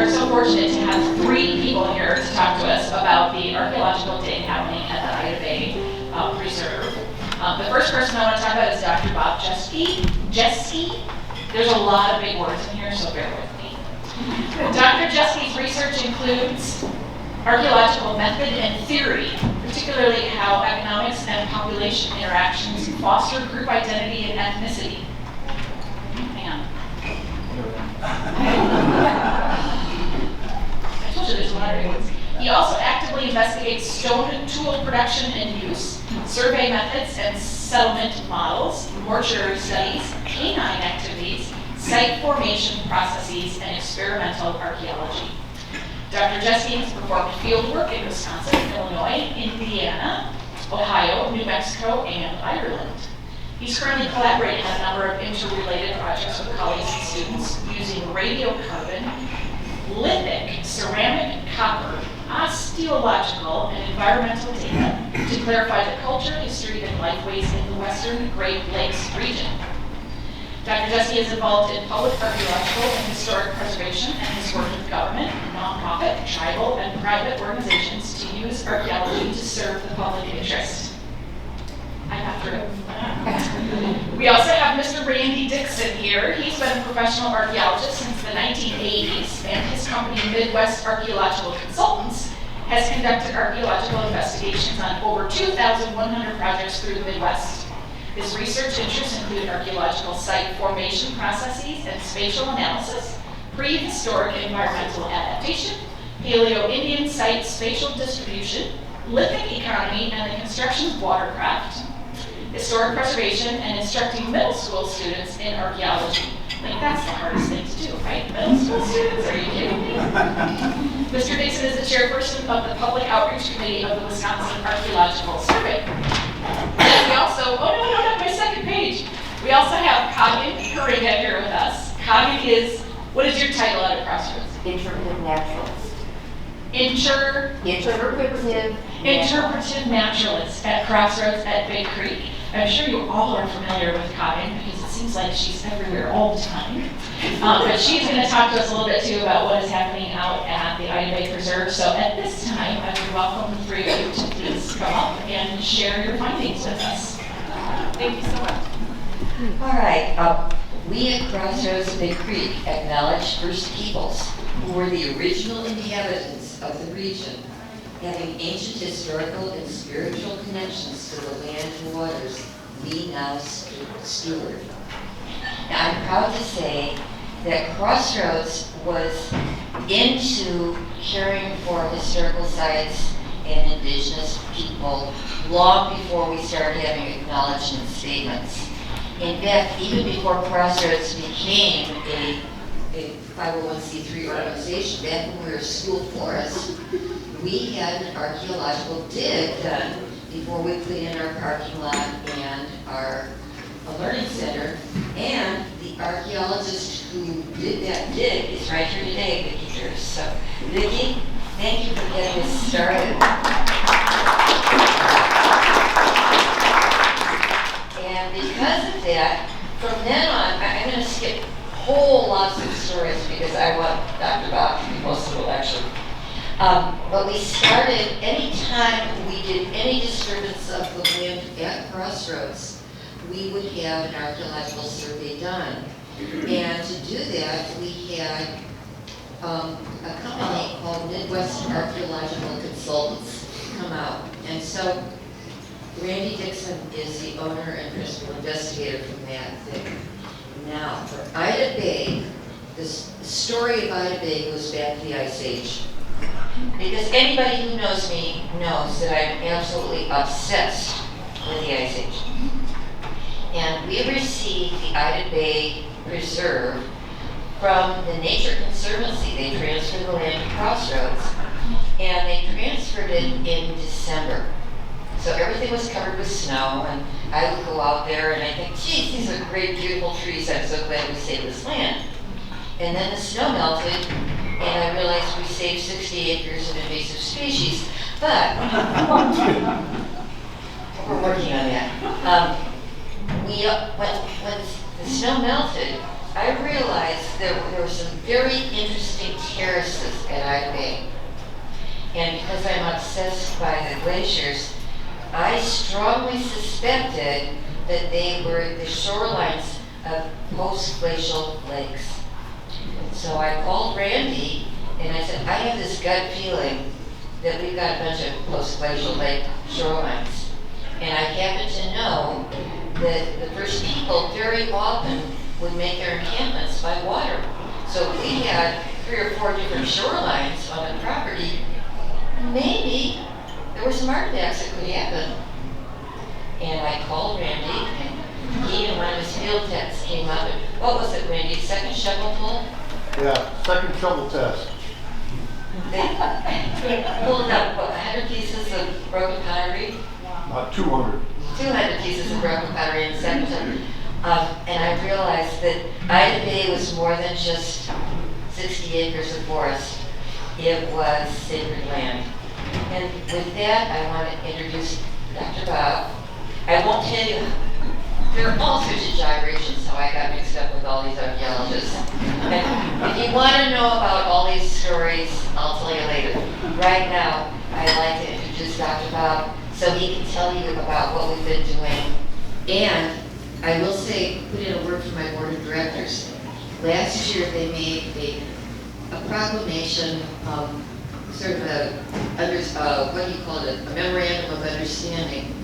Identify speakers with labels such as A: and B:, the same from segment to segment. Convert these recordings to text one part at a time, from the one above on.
A: are so fortunate to have three people here to talk to us about the archaeological dig happening at the Ida Bay Preserve. The first person I want to talk about is Dr. Bob Jeske. There's a lot of big words in here, so bear with me. Dr. Jeske's research includes archaeological method and theory, particularly how economics and population interactions foster group identity and ethnicity. Hang on. I told you there's a lot of words. He also actively investigates stone tool production and use, survey methods and settlement models, mortuary studies, canine activities, site formation processes, and experimental archaeology. Dr. Jeske has performed field work in Wisconsin, Illinois, Indiana, Ohio, New Mexico, and Ireland. He's currently collaborating on a number of interrelated projects with colleagues and students using radiocarbon, lithic, ceramic, copper, osteological, and environmental data to clarify the culture, history, and lifeways in the Western Great Lakes region. Dr. Jeske is involved in public archaeological and historic preservation and has worked with government, nonprofit, tribal, and private organizations to use archaeology to serve the public interest. I got through it. We also have Mr. Randy Dixon here. He's been a professional archaeologist since the 1980s, and his company, Midwest Archaeological Consultants, has conducted archaeological investigations on over 2,100 projects through the Midwest. His research interests include archaeological site formation processes and spatial analysis, prehistoric environmental adaptation, Paleo-Indian site spatial distribution, lithic economy and the construction of watercraft, historic preservation, and instructing middle school students in archaeology. Like, that's the hardest thing to do, right? Middle school students, are you kidding me? Mr. Dixon is the chairperson of the Public Outreach Committee of the Wisconsin Archaeological Survey. And we also, oh no, not my second page. We also have Coggin Heeringa here with us. Coggin is, what is your title at Crossroads?
B: Interpretive naturalist.
A: Interpretive naturalist at Crossroads at Big Creek. I'm sure you all are familiar with Coggin because it seems like she's everywhere all the time. But she's going to talk to us a little bit too about what is happening out at the Ida Bay Preserve. So at this time, I would welcome the three of you to please come up and share your findings with us. Thank you so much.
B: All right. We at Crossroads of Big Creek acknowledge First Peoples, who were the original inhabitants of the region, having ancient historical and spiritual connections to the land and waters we now steward. Now, I'm proud to say that Crossroads was into caring for historical sites and Indigenous people long before we started having acknowledgement statements. In fact, even before Crossroads became a 501c3 organization, back when we were a school forest, we had an archaeological dig done before we put in our parking lot and our learning center. And the archaeologist who did that dig is right here today, Vicki Durst. So, Vicki, thank you for getting us started. And because of that, from then on, I'm going to skip whole lots of stories because I want Dr. Bob to be most of the lecture. But we started, anytime we did any disturbance of the land at Crossroads, we would have an archaeological survey done. And to do that, we had a company called Midwest Archaeological Consultants come out. And so Randy Dixon is the owner and principal investigator from that thing. Now, for Ida Bay, the story of Ida Bay goes back to the Ice Age. Because anybody who knows me knows that I'm absolutely obsessed with the Ice Age. And we received the Ida Bay Preserve from the Nature Conservancy. They transferred the land to Crossroads, and they transferred it in December. So everything was covered with snow, and I would go out there and I think, geez, these are great, beautiful trees. I'm so glad we saved this land. And then the snow melted, and I realized we saved 60 acres of invasive species. But we're working on that. When the snow melted, I realized there were some very interesting terraces at Ida Bay. And because I'm obsessed by the glaciers, I strongly suspected that they were the shorelines of post-glacial lakes. So I called Randy and I said, I have this gut feeling that we've got a bunch of post-glacial lake shorelines. And I happen to know that the first people very often would make their encampments by water. So if we had 3 or 4 different shorelines on the property, maybe there were some artifacts that could happen. And I called Randy, and he and one of his field techs came up. And what was it, Randy? Second shovelful?
C: Yeah, second shovel test.
B: They pulled up, what, 100 pieces of broken pottery?
C: 200.
B: 200 pieces of broken pottery in second shovel. And I realized that Ida Bay was more than just 60 acres of forest. It was sacred land. And with that, I want to introduce Dr. Bob. I won't tell you, there are all sorts of gyrations how I got mixed up with all these archaeologists. And if you want to know about all these stories, I'll tell you later. Right now, I'd like to introduce Dr. Bob so he can tell you about what we've been doing. And I will say, put in a word for my board of directors. Last year, they made a proclamation, sort of what do you call it, a memorandum of understanding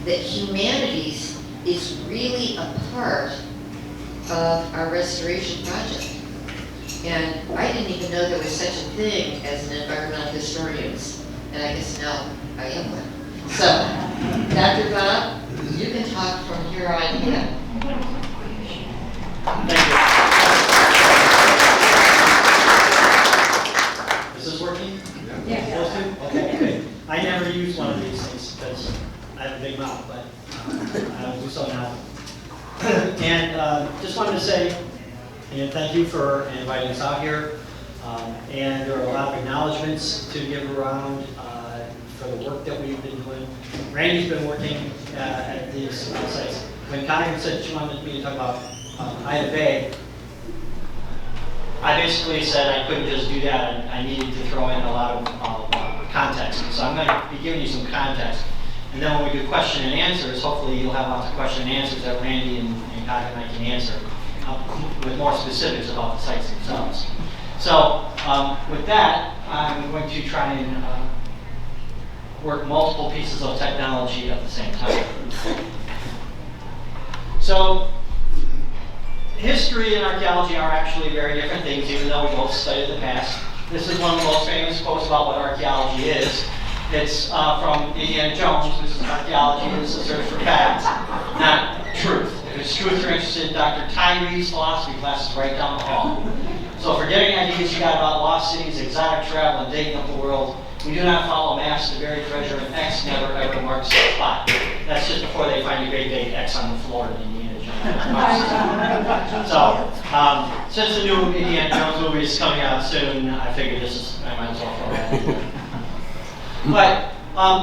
B: that humanities is really a part of our restoration project. And I didn't even know there was such a thing as an environmental historian, and I guess now I am one. So, Dr. Bob, you can talk from here on in.
D: Thank you. Is this working? Yeah. Okay, good. I never use one of these things because I have a big mouth, but I'll do so now. And just wanted to say, thank you for inviting us out here. And there are a lot of acknowledgments to give around for the work that we've been doing. Randy's been working at these sites. When Coggin said she wanted me to talk about Ida Bay, I basically said I couldn't just do that, and I needed to throw in a lot of context. So I'm going to be giving you some context. And then when we do question and answers, hopefully you'll have lots of question and answers that Randy and Coggin and I can answer with more specifics about the sites themselves. So with that, I'm going to try and work multiple pieces of technology at the same time. So history and archaeology are actually very different things, even though we both studied the past. This is one of the most famous quotes about what archaeology is. It's from Indiana Jones, which is archaeology is a search for fact, not truth. If it's truth you're interested in, Dr. Tyree's philosophy class is right down the hall. So if we're getting ideas you got about lost cities, exotic travel, and digging up the world, we do not follow maps to buried treasure, and X never ever marks the spot. That's just before they find a great big X on the floor in Indiana Jones. So, since the new Indiana Jones movie is coming out soon, I figured I might as well throw that in there. But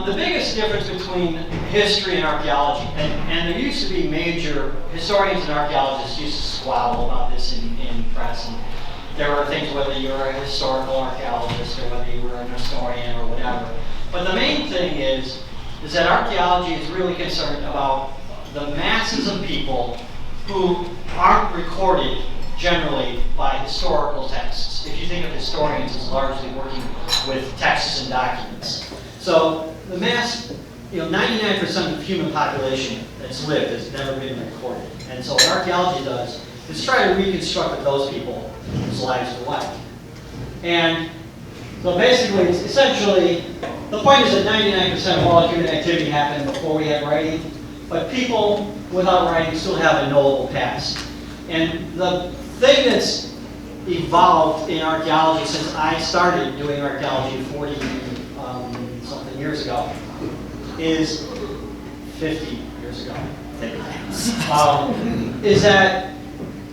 D: the biggest difference between history and archaeology, and there used to be major historians and archaeologists used to squabble about this in press, and there were things whether you were a historical archaeologist or whether you were an historian or whatever. But the main thing is that archaeology is really concerned about the masses of people who aren't recorded generally by historical texts. If you think of historians as largely working with texts and documents. So the mass, 99% of human population that's lived has never been recorded. And so what archaeology does is try to reconstruct what those people whose lives were like. And so basically, essentially, the point is that 99% of all human activity happened before we had writing, but people without writing still have a knowable past. And the thing that's evolved in archaeology since I started doing archaeology 40-something years ago is 50 years ago, is that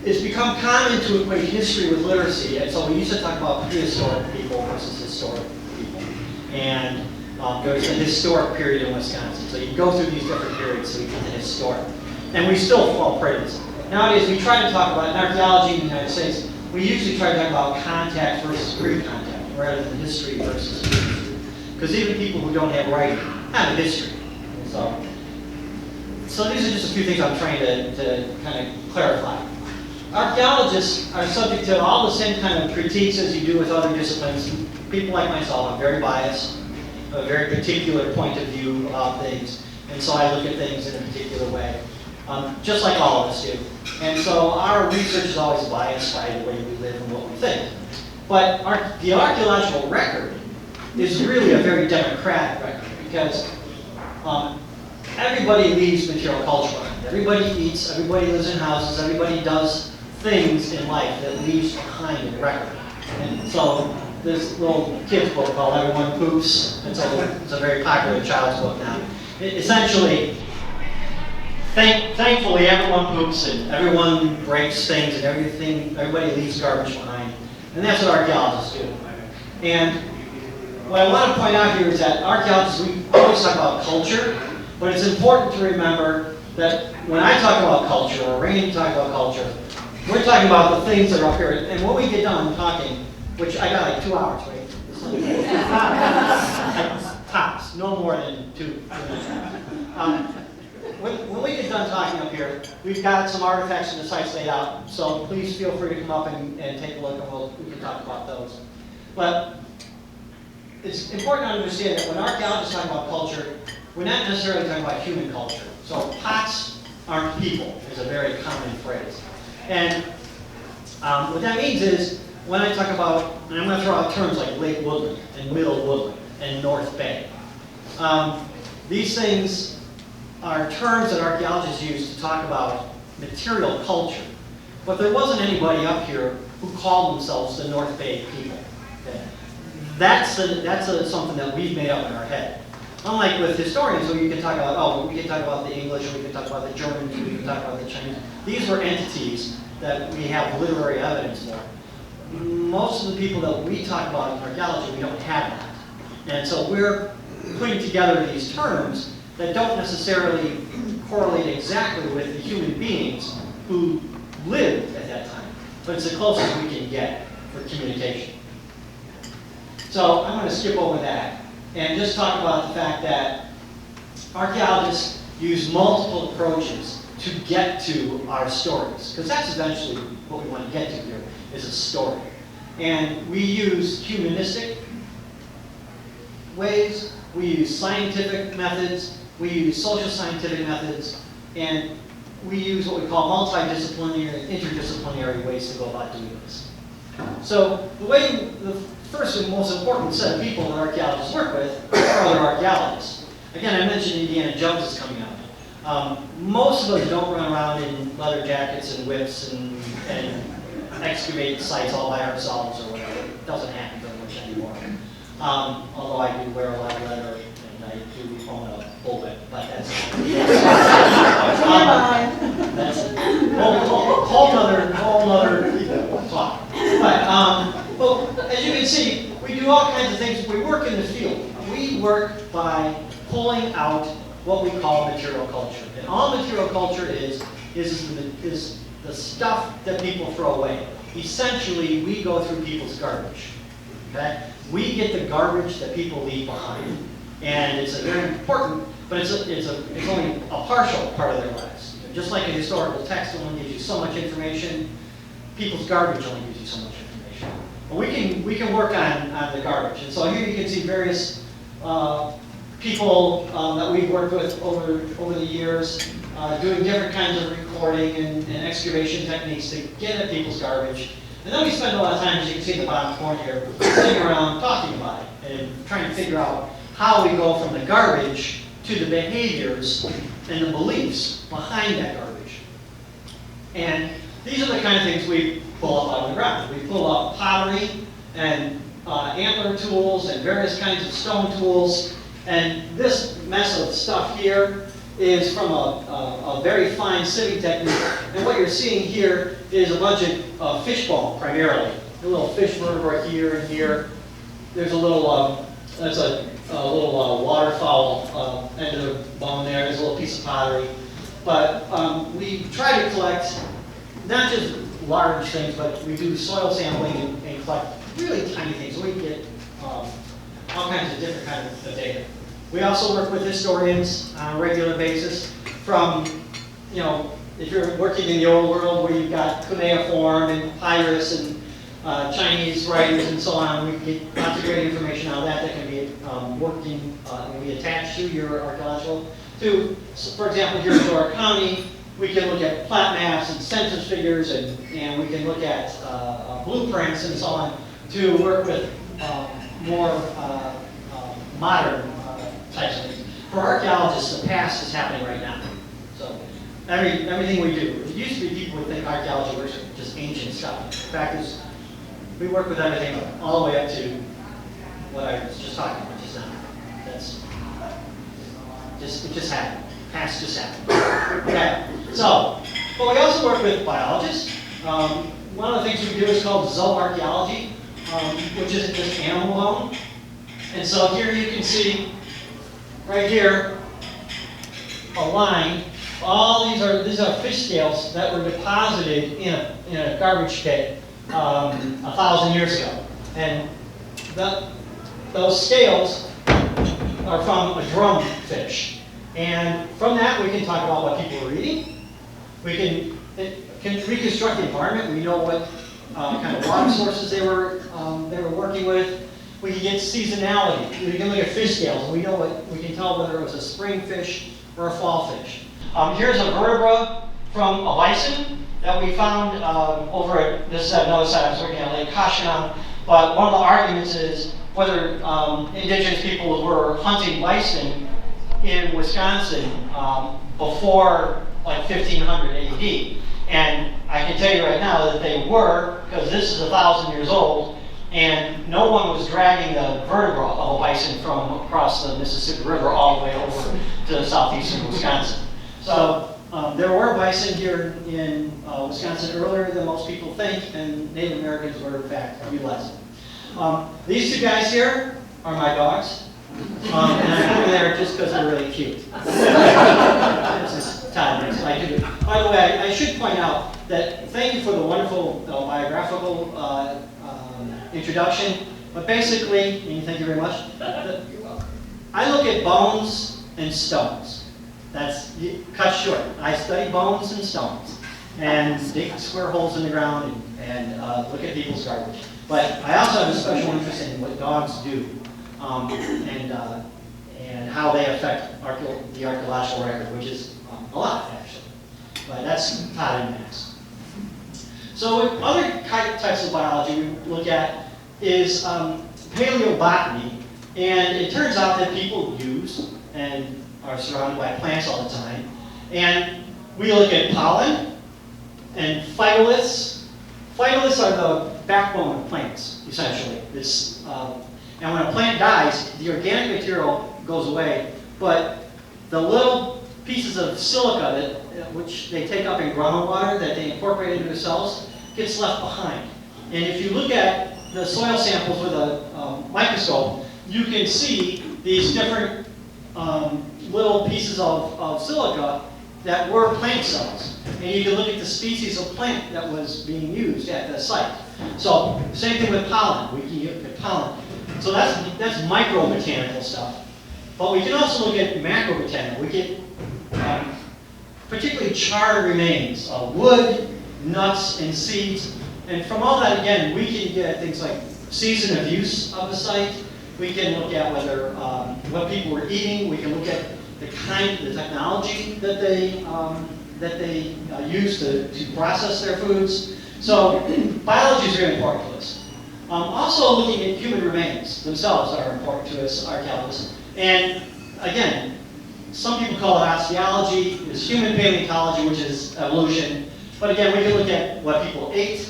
D: it's become common to equate history with literacy. And so we used to talk about prehistoric people versus historic people. And there's a historic period in Wisconsin. So you go through these different periods so you get to historic. And we still fall prey to this. nowadays we try to talk about, in archaeology in the United States, we usually try to talk about contact versus pre-contact, rather than history versus history. Because even people who don't have writing have a history. So these are just a few things I'm trying to kind of clarify. Archaeologists are subject to all the same kind of critiques as you do with other disciplines. People like myself, I'm very biased, a very particular point of view of things, and so I look at things in a particular way, just like all of us do. And so our research is always biased by the way we live and what we think. But the archaeological record is really a very democratic record, because everybody leaves material culture behind. Everybody eats, everybody lives in houses, everybody does things in life that leaves behind a record. And so this little kid's book called Everyone Poops, it's a very popular child's book now. Essentially, thankfully everyone poops and everyone breaks things and everybody leaves garbage behind. And that's what archaeologists do. And what I want to point out here is that archaeologists, we always talk about culture, but it's important to remember that when I talk about culture, or Rainey talk about culture, we're talking about the things that are up here. And when we get done talking, which I got like 2 hours, right? Tops, no more than 2 minutes. When we get done talking up here, we've got some artifacts and the sites laid out, so please feel free to come up and take a look, and we can talk about those. But it's important to understand that when archaeologists talk about culture, we're not necessarily talking about human culture. So pots aren't people is a very common phrase. And what that means is, when I talk about, and I'm going to throw out terms like Late Woodland and Middle Woodland and North Bay, these things are terms that archaeologists use to talk about material culture. But there wasn't anybody up here who called themselves the North Bay people. Okay? That's something that we've made up in our head. Unlike with historians, where you can talk about, oh, we can talk about the English, or we can talk about the Germans, we can talk about the Chinese. These were entities that we have literary evidence for. Most of the people that we talk about in archaeology, we don't have that. And so we're putting together these terms that don't necessarily correlate exactly with the human beings who lived at that time. But it's the closest we can get for communication. So I'm going to skip over that and just talk about the fact that archaeologists use multiple approaches to get to our stories, because that's eventually what we want to get to here, is a story. And we use humanistic ways, we use scientific methods, we use social scientific methods, and we use what we call multidisciplinary, interdisciplinary ways to go about doing this. So the first and most important set of people that archaeologists work with are other archaeologists. Again, I mentioned Indiana Jones is coming out. Most of us don't run around in leather jackets and whips and excavate sites all by ourselves or whatever. It doesn't happen very much anymore. Although I do wear a lot of leather and I do own a bullet, but that's that's a whole other talk. But well, as you can see, we do all kinds of things. We work in the field. We work by pulling out what we call material culture. And all material culture is the stuff that people throw away. Essentially, we go through people's garbage. Okay? We get the garbage that people leave behind. And it's a very important, but it's only a partial part of their lives. Just like a historical text only gives you so much information, people's garbage only gives you so much information. But we can work on the garbage. And so here you can see various people that we've worked with over the years, doing different kinds of recording and excavation techniques to get at people's garbage. And then we spend a lot of time, as you can see in the bottom corner here, sitting around talking about it and trying to figure out how we go from the garbage to the behaviors and the beliefs behind that garbage. And these are the kind of things we pull up out of the ground. We pull up pottery and antler tools and various kinds of stone tools. And this mess of stuff here is from a very fine sieving technique. And what you're seeing here is a bunch of fish bone, primarily. A little fish vertebra here and here. There's a little, that's a little waterfowl end of the bone there. There's a little piece of pottery. But we try to collect not just large things, but we do soil sampling and collect really tiny things. We get all kinds of different kinds of data. We also work with historians on a regular basis from, if you're working in the old world where you've got cuneiform and papyrus and Chinese writers and so on, we get lots of great information on that can be can be attached to your archaeological. For example, here in Door County, we can look at plat maps and census figures, and we can look at blueprints and so on to work with more modern types of things. For archaeologists, the past is happening right now. So everything we do. It used to be people would think archaeology was just ancient stuff. The fact is, we work with everything all the way up to what I was just talking about just now. It just happened. Past just happened. Okay. So, but we also work with biologists. One of the things we do is called zooarchaeology, which isn't just animal bone. And so here you can see, right here, a line. All these are fish scales that were deposited in a garbage pit 1,000 years ago, and those scales are from a drum fish. And from that, we can talk about what people were eating. We can reconstruct the environment. We know what kind of water sources they were working with. We can get seasonality. We can look at fish scales. We can tell whether it was a spring fish or a fall fish. Here's a vertebra from a bison that we found over at, this is another site I was working at Lake Coggin. But one of the arguments is whether indigenous people were hunting bison in Wisconsin before like 1500 AD. And I can tell you right now that they were, because this is 1,000 years old, and no one was dragging the vertebra of a bison from across the Mississippi River all the way over to southeastern Wisconsin. So there were bison here in Wisconsin earlier than most people think, and Native Americans were in fact a few less. These two guys here are my dogs, and I put them there just because they're really cute. This is Todd next. By the way, I should point out that thank you for the wonderful biographical introduction, but basically, and thank you very much, I look at bones and stones. That's cut short. I study bones and stones and dig square holes in the ground and look at people's garbage. But I also have a special interest in what dogs do and how they affect the archaeological record, which is a lot, actually. But that's Todd and Max. So other types of biology we look at is paleobotany. And it turns out that people use and are surrounded by plants all the time. And we look at pollen and phytoliths. Phytoliths are the backbone of plants, essentially. And when a plant dies, the organic material goes away, but the little pieces of silica which they take up in groundwater that they incorporate into their cells gets left behind. And if you look at the soil samples with a microscope, you can see these different little pieces of silica that were plant cells. And you can look at the species of plant that was being used at the site. So same thing with pollen. We can look at pollen. So that's microbotanical stuff. But we can also look at macrobotanical. We get particularly charred remains of wood, nuts, and seeds. And from all that, again, we can get things like season of use of the site. We can look at whether what people were eating. We can look at the technology that they use to process their foods. So biology is very important to us. Also looking at human remains themselves are important to us archaeologists. And again, some people call it osteology. There's human paleontology, which is evolution. But again, we can look at what people ate.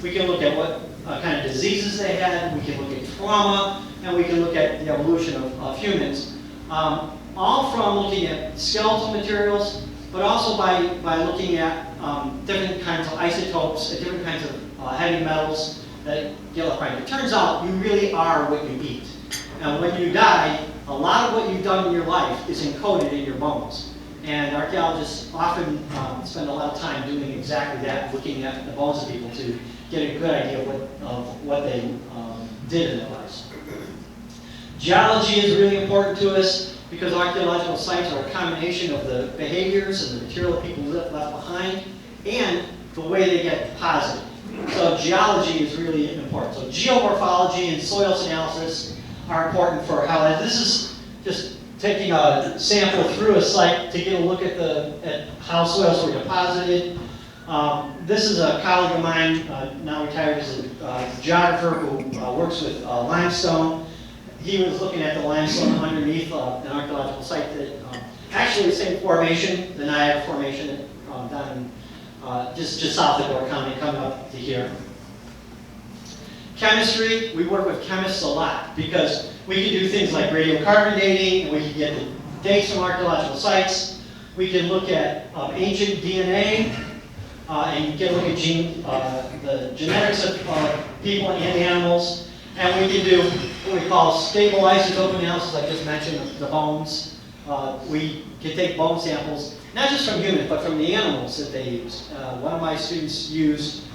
D: We can look at what kind of diseases they had. We can look at trauma. And we can look at the evolution of humans. All from looking at skeletal materials, but also by looking at different kinds of isotopes, different kinds of heavy metals that get left behind. It turns out you really are what you eat. And when you die, a lot of what you've done in your life is encoded in your bones. And archaeologists often spend a lot of time doing exactly that, looking at the bones of people to get a good idea of what they did in their lives. Geology is really important to us because archaeological sites are a combination of the behaviors and the material that people left behind and the way they get deposited. So geology is really important. So geomorphology and soils analysis are important for how, this is just taking a sample through a site to get a look at how soils were deposited. This is a colleague of mine, now retired, as a geographer who works with limestone. He was looking at the limestone underneath an archaeological site that actually the same formation, the Niagara Formation, down in just south of Door County, coming up to here. Chemistry, we work with chemists a lot because we can do things like radiocarbon dating, and we can get the dates from archaeological sites. We can look at ancient DNA and get a look at the genetics of people and animals. And we can do what we call stable isotope analysis, I just mentioned, the bones. We can take bone samples, not just from humans, but from the animals that they used. One of my students used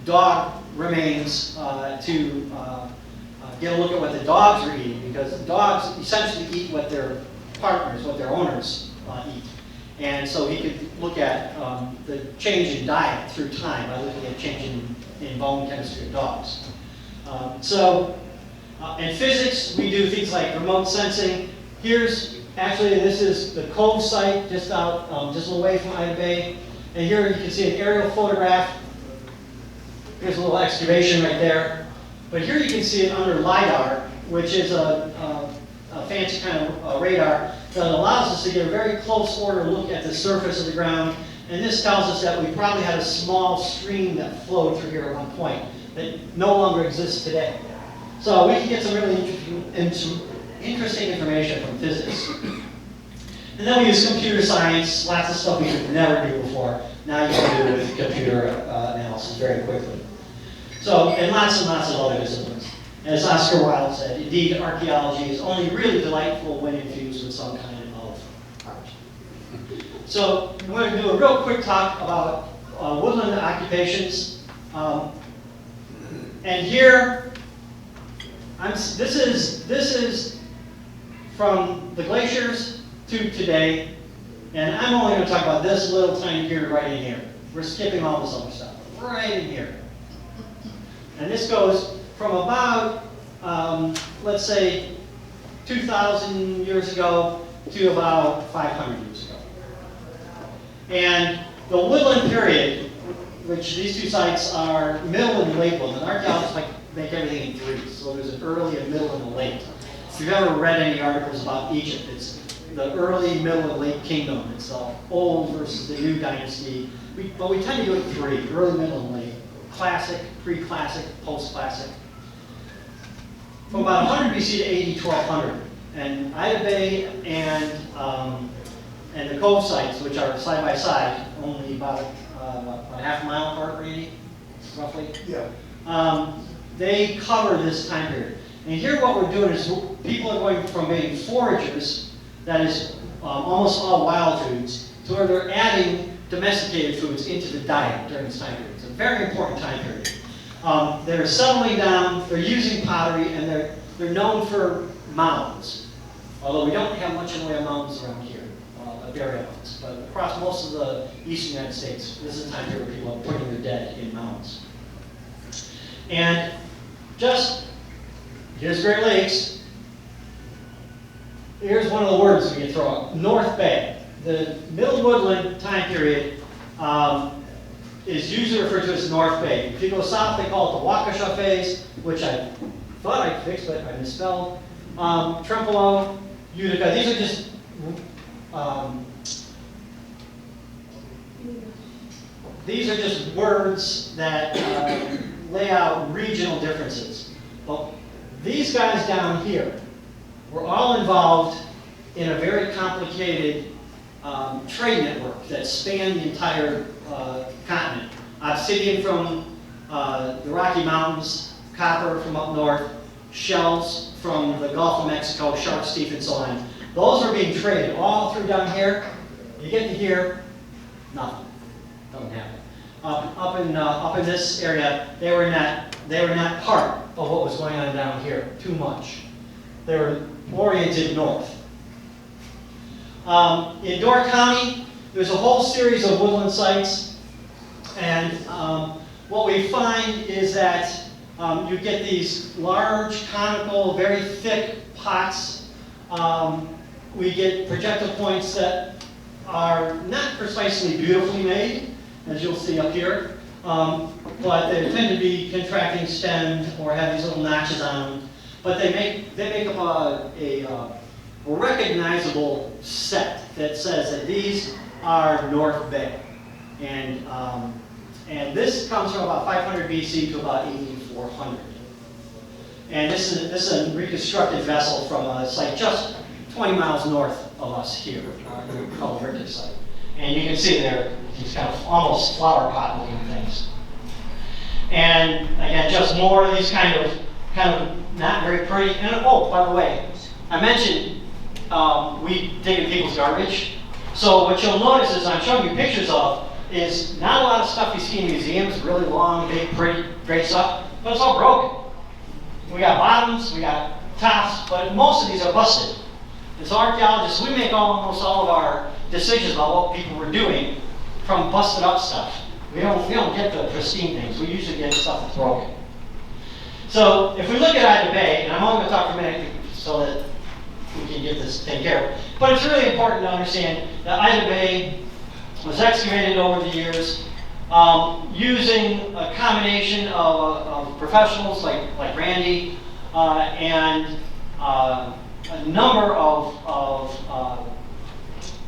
D: dog remains to get a look at what the dogs were eating, because the dogs essentially eat what their partners, what their owners eat. And so he could look at the change in diet through time by looking at change in bone chemistry of dogs. In physics, we do things like remote sensing. This is the Cove site just out, just away from Ida Bay. And here you can see an aerial photograph. Here's a little excavation right there. But here you can see it under LiDAR, which is a fancy kind of radar that allows us to get a very close order look at the surface of the ground. And this tells us that we probably had a small stream that flowed through here at one point that no longer exists today. So we can get some really interesting information from physics. And then we use computer science, lots of stuff we could never do before. Now you can do with computer analysis very quickly. So, and lots of other disciplines. As Oscar Wilde said, indeed, archaeology is only really delightful when infused with some kind of art. So, I'm going to do a real quick talk about woodland occupations. And here, this is from the glaciers to today, and I'm only going to talk about this little tiny period right in here. We're skipping all this other stuff, right in here. And this goes from about, let's say, 2,000 years ago to about 500 years ago. And the woodland period, which these two sites are Middle and Late Woodland. Archaeologists like make everything in threes, so there's an early, a middle, and a late. If you've ever read any articles about Egypt, it's the early, middle, and late kingdom. It's the old versus the new dynasty. But we tend to do it in three: early, middle, and late. Classic, pre-classic, post-classic. From about 100 BC to AD 1200, and Ida Bay and the Cove sites, which are side by side, only about a half mile apart, Randy, roughly.
C: Yeah.
D: They cover this time period. And here what we're doing is people are going from being foragers, that is almost all wild foods, to where they're adding domesticated foods into the diet during this time period. It's a very important time period. They're settling down, they're using pottery, and they're known for mounds. Although we don't have much in the way of mounds around here, burial mounds. But across most of the eastern United States, this is a time period where people are putting their dead in mounds. And here's Great Lakes. Here's one of the words we can throw out: North Bay. The Middle Woodland time period is usually referred to as North Bay. If you go south, they call it the Waukesha phase, which I thought I fixed, but I misspelled. Trempealeau, Utica. These are just words that lay out regional differences. Well, these guys down here were all involved in a very complicated trade network that spanned the entire continent. Obsidian from the Rocky Mountains, copper from up north, shells from the Gulf of Mexico, shark's teeth, and so on. those were being traded all through down here. You get to here, nothing. Doesn't happen. Up in this area, they were not part of what was going on down here too much. They were oriented north. In Door County, there's a whole series of woodland sites, and what we find is that you get these large, conical, very thick pots. We get projectile points that are not precisely beautifully made, as you'll see up here, but they tend to be contracting stemmed or have these little notches on them. But they make up a recognizable set that says that these are North Bay, and this comes from about 500 BC to about 8400. And this is a reconstructed vessel from a site just 20 miles north of us here, called the Heeringa site. And you can see there these kind of almost flower pot looking things. And again, just more of these kind of not very pretty. And oh, by the way, I mentioned we dig in people's garbage. So what you'll notice is I'm showing you pictures of is not a lot of stuff you see in museums, really long, big, pretty, great stuff, but it's all broken. We got bottoms, we got tops, but most of these are busted. As archaeologists, we make almost all of our decisions about what people were doing from busted up stuff. We don't get the pristine things. We usually get stuff that's broken. So if we look at Ida Bay, and I'm only going to talk for a minute so that we can get this taken care of, but it's really important to understand that Ida Bay was excavated over the years using a combination of professionals like Randy and a number of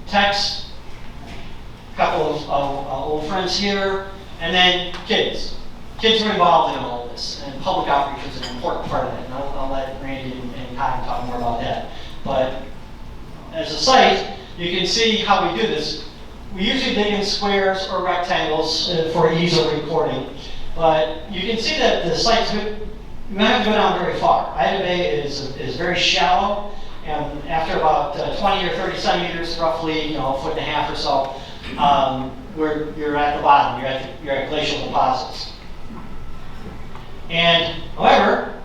D: techs, a couple of old friends here, and then kids. Kids were involved in all of this, and public outreach is an important part of that, and I'll let Randy and Coggin talk more about that. But as a site, you can see how we do this. We usually dig in squares or rectangles for ease of recording, but you can see that the site's you don't have to go down very far. Ida Bay is very shallow, and after about 20 or 30 centimeters, roughly, a foot and a half or so, you're at the bottom. You're at glacial deposits. And however,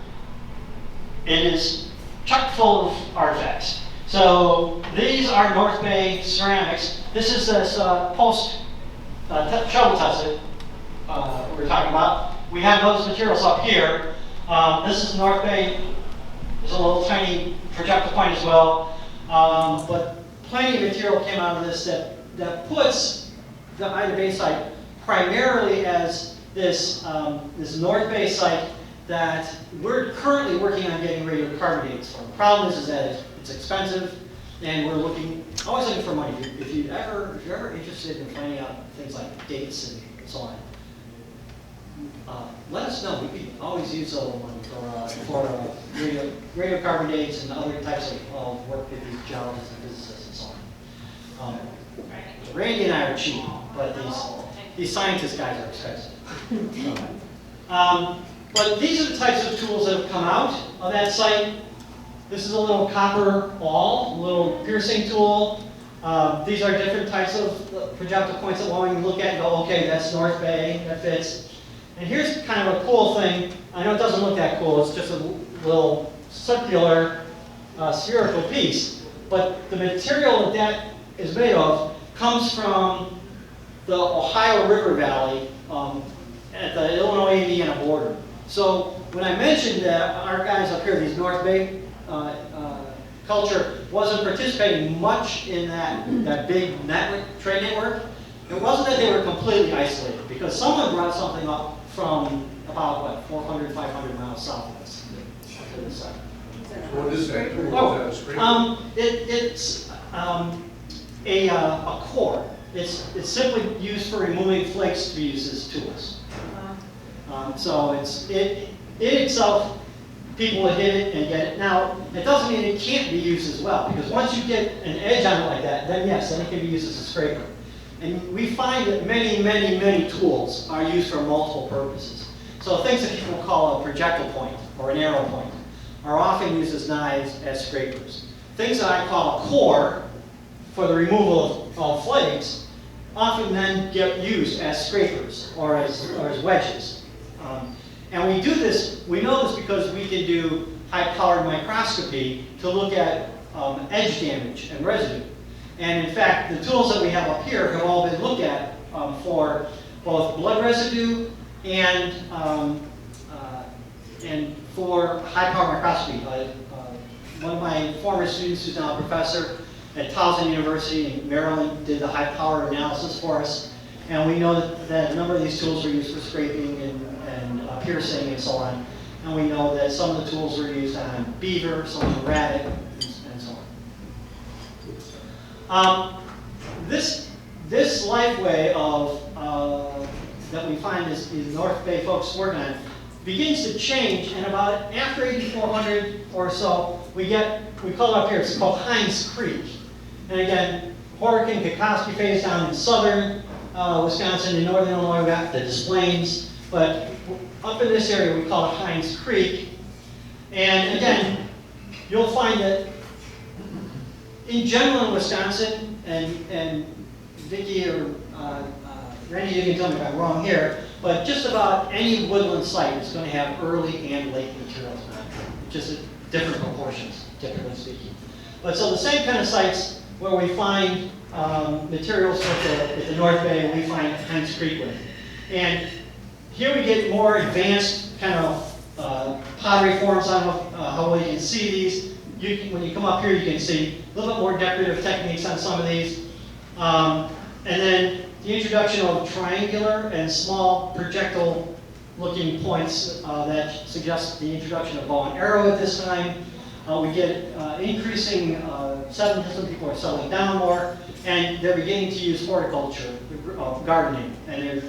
D: it is chock full of artifacts. So these are North Bay ceramics. This is this post shovel test that we're talking about. We have those materials up here. This is North Bay. There's a little tiny projectile point as well. But plenty of material came out of this that puts the Ida Bay site primarily as this North Bay site that we're currently working on getting radiocarbon for. The problem is that it's expensive, and we're always looking for money. If you're ever interested in finding out things like dates and so on, let us know. We could always use a little money for radiocarbon dates and other types of work with these geologists and physicists and so on. Randy and I are cheap, but these scientist guys are expensive. But these are the types of tools that have come out of that site. This is a little copper awl, a little piercing tool. These are different types of projectile points that one can look at and go, okay, that's North Bay, that fits. And here's kind of a cool thing. I know it doesn't look that cool. It's just a little circular spherical piece. But the material that is made of comes from the Ohio River Valley at the Illinois-Indiana border. So when I mentioned that our guys up here, these North Bay culture, wasn't participating much in that big trade network, it wasn't that they were completely isolated, because someone brought something up from about, 400, 500 miles south of us to this side.
C: What is that?
D: It's a core. It's simply used for removing flakes to be used as tools. So it itself, people would hit it and get it. Now, it doesn't mean it can't be used as well, because once you get an edge on it like that, then yes, then it can be used as a scraper. And we find that many, many, many tools are used for multiple purposes. So things that people call a projectile point or an arrow point are often used as knives, as scrapers. things that I call a core for the removal of flakes often then get used as scrapers or as wedges. And we do this, we know this because we can do high-powered microscopy to look at edge damage and residue. And in fact, the tools that we have up here have all been looked at for both blood residue and for high-power microscopy. One of my former students, who's now a professor at Towson University in Maryland, did the high-power analysis for us. And we know that a number of these tools are used for scraping and piercing and so on. And we know that some of the tools are used on beaver, some on rabbit, and so on. This lifeway of that we find is the North Bay folks working on begins to change, and about after 8400 or so, we call it up here, it's called Hines Creek. And again, Hurricane Kokoski phase down in southern Wisconsin and northern Illinois, we got the Des Plaines, but up in this area we call it Hines Creek. And again, you'll find that in general in Wisconsin, and Vicki or Randy, you can tell me if I'm wrong here, but just about any woodland site is going to have early and late materials on it, just at different proportions, typically speaking. But so the same kind of sites where we find materials at the North Bay, we find Hines Creek with. And here we get more advanced kind of pottery forms. I don't know how well you can see these. When you come up here, you can see a little bit more decorative techniques on some of these. And then the introduction of triangular and small projectile-looking points that suggest the introduction of bow and arrow at this time. We get increasing sediment, people are settling down more, and they're beginning to use horticulture, gardening. And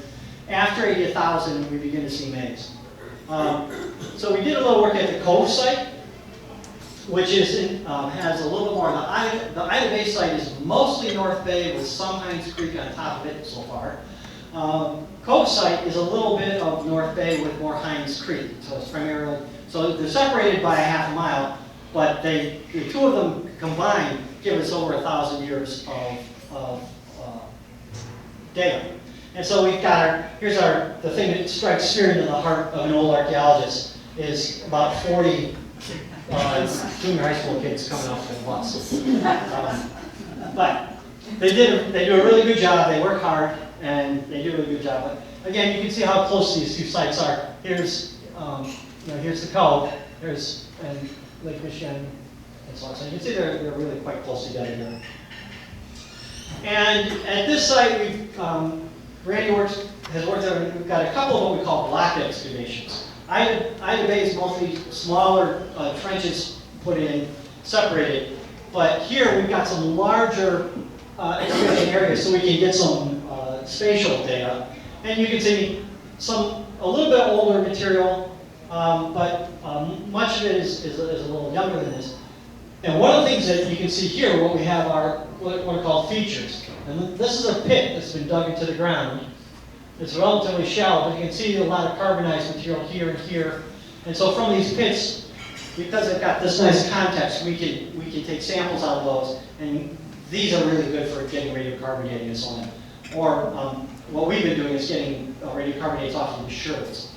D: after 80,000, we begin to see maize. So we did a little work at the Cove site, which is has a little bit more. The Ida Bay site is mostly North Bay with some Hines Creek on top of it so far. Cove site is a little bit of North Bay with more Hines Creek. So it's primarily, so they're separated by a half a mile, but the two of them combined give us over 1,000 years of data. And so we've got here's the thing that strikes fear into the heart of an old archaeologist is about 40 junior high school kids coming off the bus. But they do a really good job. They work hard and they do a really good job. But again, you can see how close these two sites are. Here's here's the Cove. There's Lake Michigan and so on. So you can see they're really quite close together here. And at this site, Randy has worked there. We've got a couple of what we call block excavations. Ida Bay is mostly smaller trenches put in, separated. But here we've got some larger excavation areas so we can get some spatial data. And you can see a little bit older material, but much of it is a little younger than this. And one of the things that you can see here, what we have are what are called features. And this is a pit that's been dug into the ground. It's relatively shallow, but you can see a lot of carbonized material here and here. And so from these pits, because they've got this nice context, we can take samples out of those, and these are really good for getting radiocarbonating and so on. Or what we've been doing is getting radiocarbonates off of the sherds.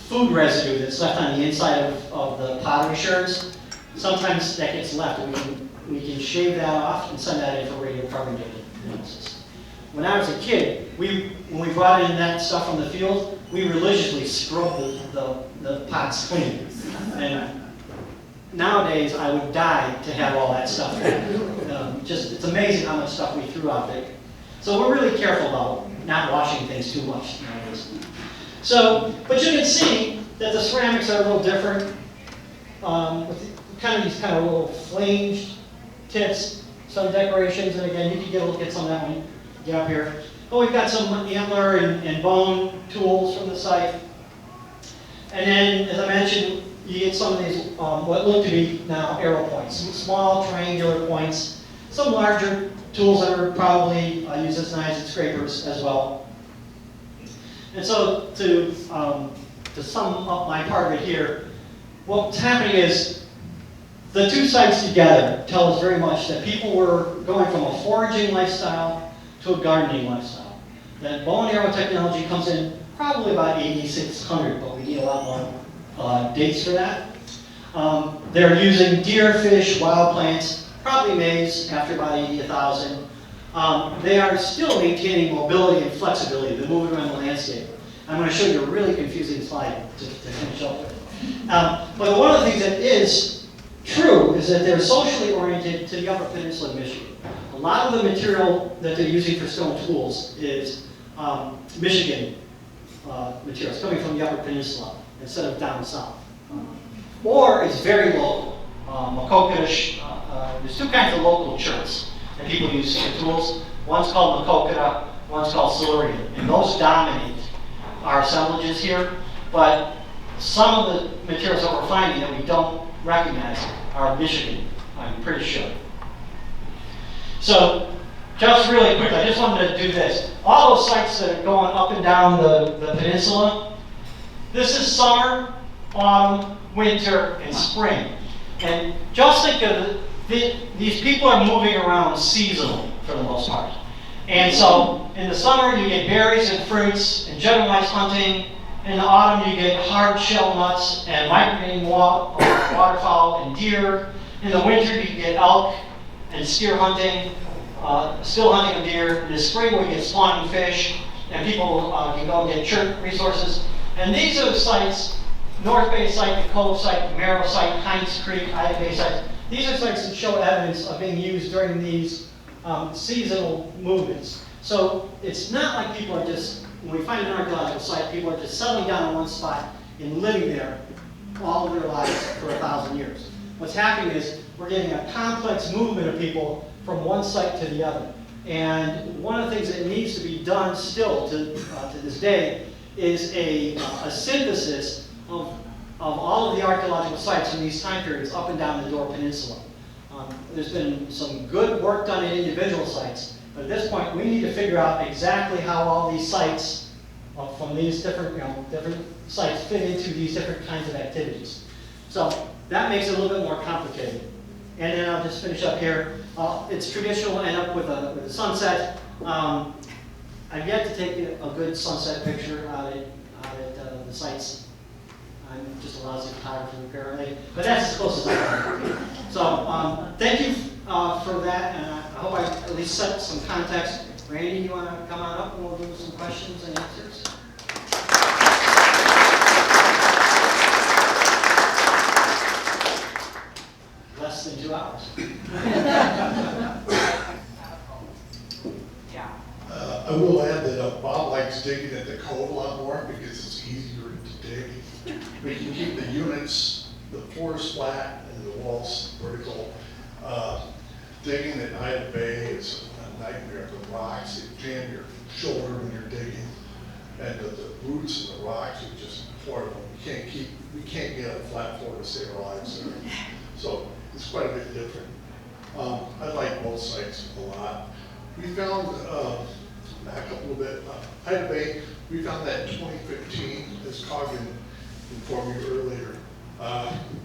D: Food residue that's left on the inside of the pottery sherds, sometimes that gets left. We can shave that off and send that in for radiocarbonated analysis. When I was a kid, when we brought in that stuff from the field, we religiously scrubbed the pots clean. And nowadays, I would die to have all that stuff. It's amazing how much stuff we threw out there. So we're really careful about not washing things too much nowadays. So, but you can see that the ceramics are a little different. With these kind of little flanged tips, some decorations, and again, you can get a look at some of that when you get up here. But we've got some antler and bone tools from the site. And then, as I mentioned, you get some of these, what look to be now arrow points, some small triangular points, some larger tools that are probably used as knives and scrapers as well. And so to sum up my part of it here, what's happening is the two sites together tell us very much that people were going from a foraging lifestyle to a gardening lifestyle. That bow and arrow technology comes in probably about 8600, but we need a lot more dates for that. They're using deer, fish, wild plants, probably maize after about 80,000. They are still maintaining mobility and flexibility. They're moving around the landscape. I'm going to show you a really confusing slide to finish up with. But one of the things that is true is that they're socially oriented to the Upper Peninsula of Michigan. A lot of the material that they're using for stone tools is Michigan materials coming from the Upper Peninsula instead of down south. Or it's very local. There's two kinds of local cherts that people use for tools. One's called Makokata, one's called Silurian, and those dominate our assemblages here. But some of the materials that we're finding that we don't recognize are Michigan, I'm pretty sure. So, just really quick, I just wanted to do this. All those sites that are going up and down the peninsula, this is summer, autumn, winter, and spring. And just think of these people are moving around seasonally for the most part. And so in the summer you get berries and fruits and generalized hunting. In the autumn you get hard shell nuts and migrating waterfowl and deer. In the winter you get elk and steer hunting, still hunting of deer. In the spring we get spawning fish, and people can go and get chert resources. And these are the sites, North Bay site, the Cove site, the Merrill site, Hines Creek, Ida Bay site. These are sites that show evidence of being used during these seasonal movements. So it's not like people are just, when we find an archaeological site, people are just settling down in one spot and living there all of their lives for 1,000 years. What's happening is we're getting a complex movement of people from one site to the other. And one of the things that needs to be done still to this day is a synthesis of all of the archaeological sites from these time periods up and down the Door Peninsula. There's been some good work done in individual sites, but at this point we need to figure out exactly how all these sites from these different sites fit into these different kinds of activities. So that makes it a little bit more complicated. And then I'll just finish up here. It's traditional to end up with a sunset. I've yet to take a good sunset picture out at the sites. I'm just a lousy photographer apparently, but that's as close as I can. So thank you for that, and I hope I at least set some context. Randy, you want to come on up and we'll do some questions and answers? Less than 2 hours.
C: I will add that Bob likes digging at the cove a lot more because it's easier to dig. We can keep the units, the floors flat and the walls vertical. Digging at Ida Bay is a nightmare. The rocks, it jam your shoulder when you're digging. And the roots and the rocks are just horrible. We can't get a flat floor to save our lives there. So it's quite a bit different. I like both sites a lot. We found, back up a little bit, Ida Bay, we found that in 2015, as Coggin informed you earlier,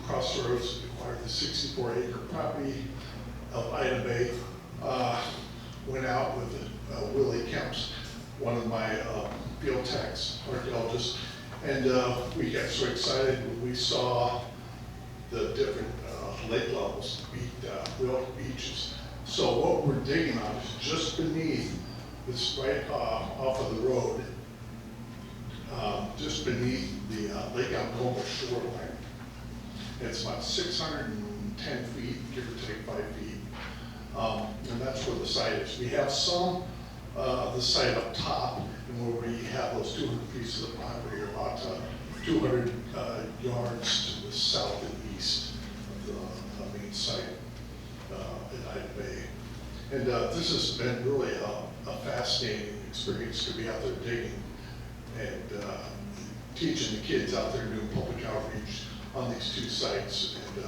C: Crossroads acquired the 64-acre property of Ida Bay, went out with Willie Kemps, one of my field techs, archaeologists, and we got so excited when we saw the different lake levels, real beaches. So what we're digging on is just beneath this, right off of the road, just beneath the Lake Algoma shoreline. It's about 610 feet, give or take 5 feet. And that's where the site is. We have some of the site up top, and where we have those 200 pieces of property, about 200 yards to the south and east of the main site at Ida Bay. And this has been really a fascinating experience to be out there digging and teaching the kids out there doing public outreach on these two sites. And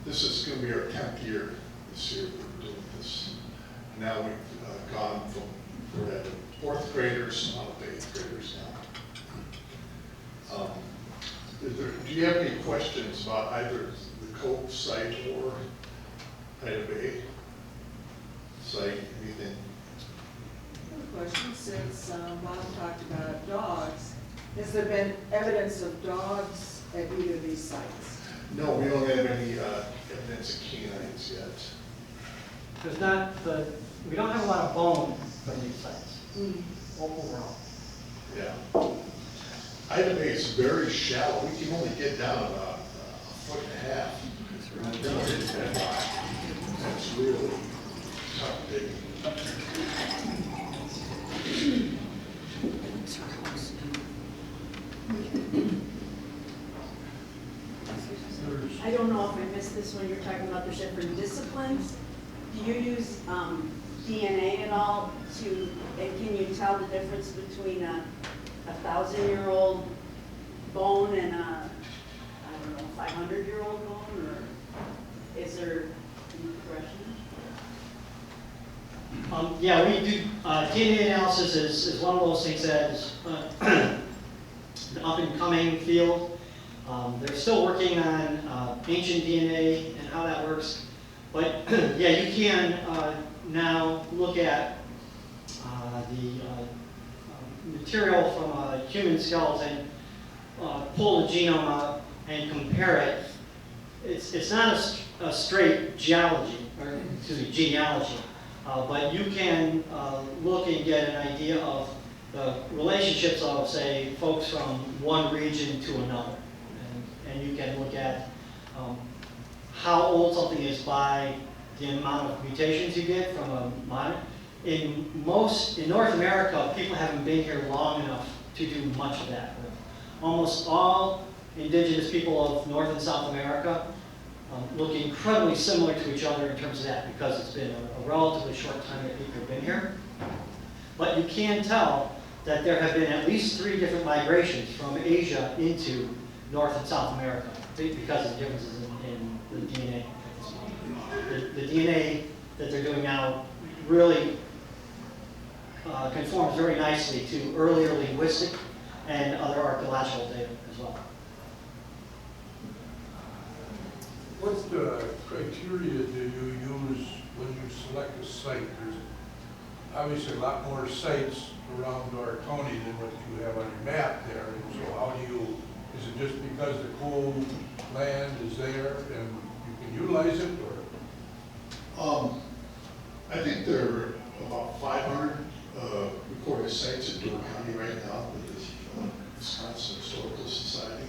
C: this is going to be our 10th year this year we're doing this. Now we've gone from, we're at 4th graders on to 8th graders now. Do you have any questions about either the Cove site or Ida Bay site, anything.
E: I have a question, since Bob talked about dogs, has there been evidence of dogs at either of these sites?
C: No, we don't have any evidence of canines yet.
D: We don't have a lot of bone from these sites, overall.
C: Yeah. Ida Bay is very shallow. We can only get down about a foot and a half. Down into that rock. That's really tough digging.
F: I don't know if I missed this when you're talking about the different disciplines. Do you use DNA at all to, and can you tell the difference between a 1,000-year-old bone and a, I don't know, 500-year-old bone, or is there any progression?
D: Yeah, we do, DNA analysis is one of those things that is an up-and-coming field. They're still working on ancient DNA and how that works. But yeah, you can now look at the material from a human skeleton, pull the genome out and compare it. It's not a straight genealogy, but you can look and get an idea of the relationships of, say, folks from one region to another. And you can look at how old something is by the amount of mutations you get from a modern. In North America, people haven't been here long enough to do much of that. Almost all indigenous people of North and South America look incredibly similar to each other in terms of that, because it's been a relatively short time that people have been here. But you can tell that there have been at least 3 different migrations from Asia into North and South America because of the differences in the DNA. The DNA that they're doing now really conforms very nicely to earlier linguistic and other archaeological data as well.
G: What criteria do you use when you select a site? There's obviously a lot more sites around our county than what you have on your map there. And so how do you, is it just because the cool land is there and you can utilize it, or?
C: I think there are about 500 recorded sites in Door County right now with the Wisconsin Historical Society.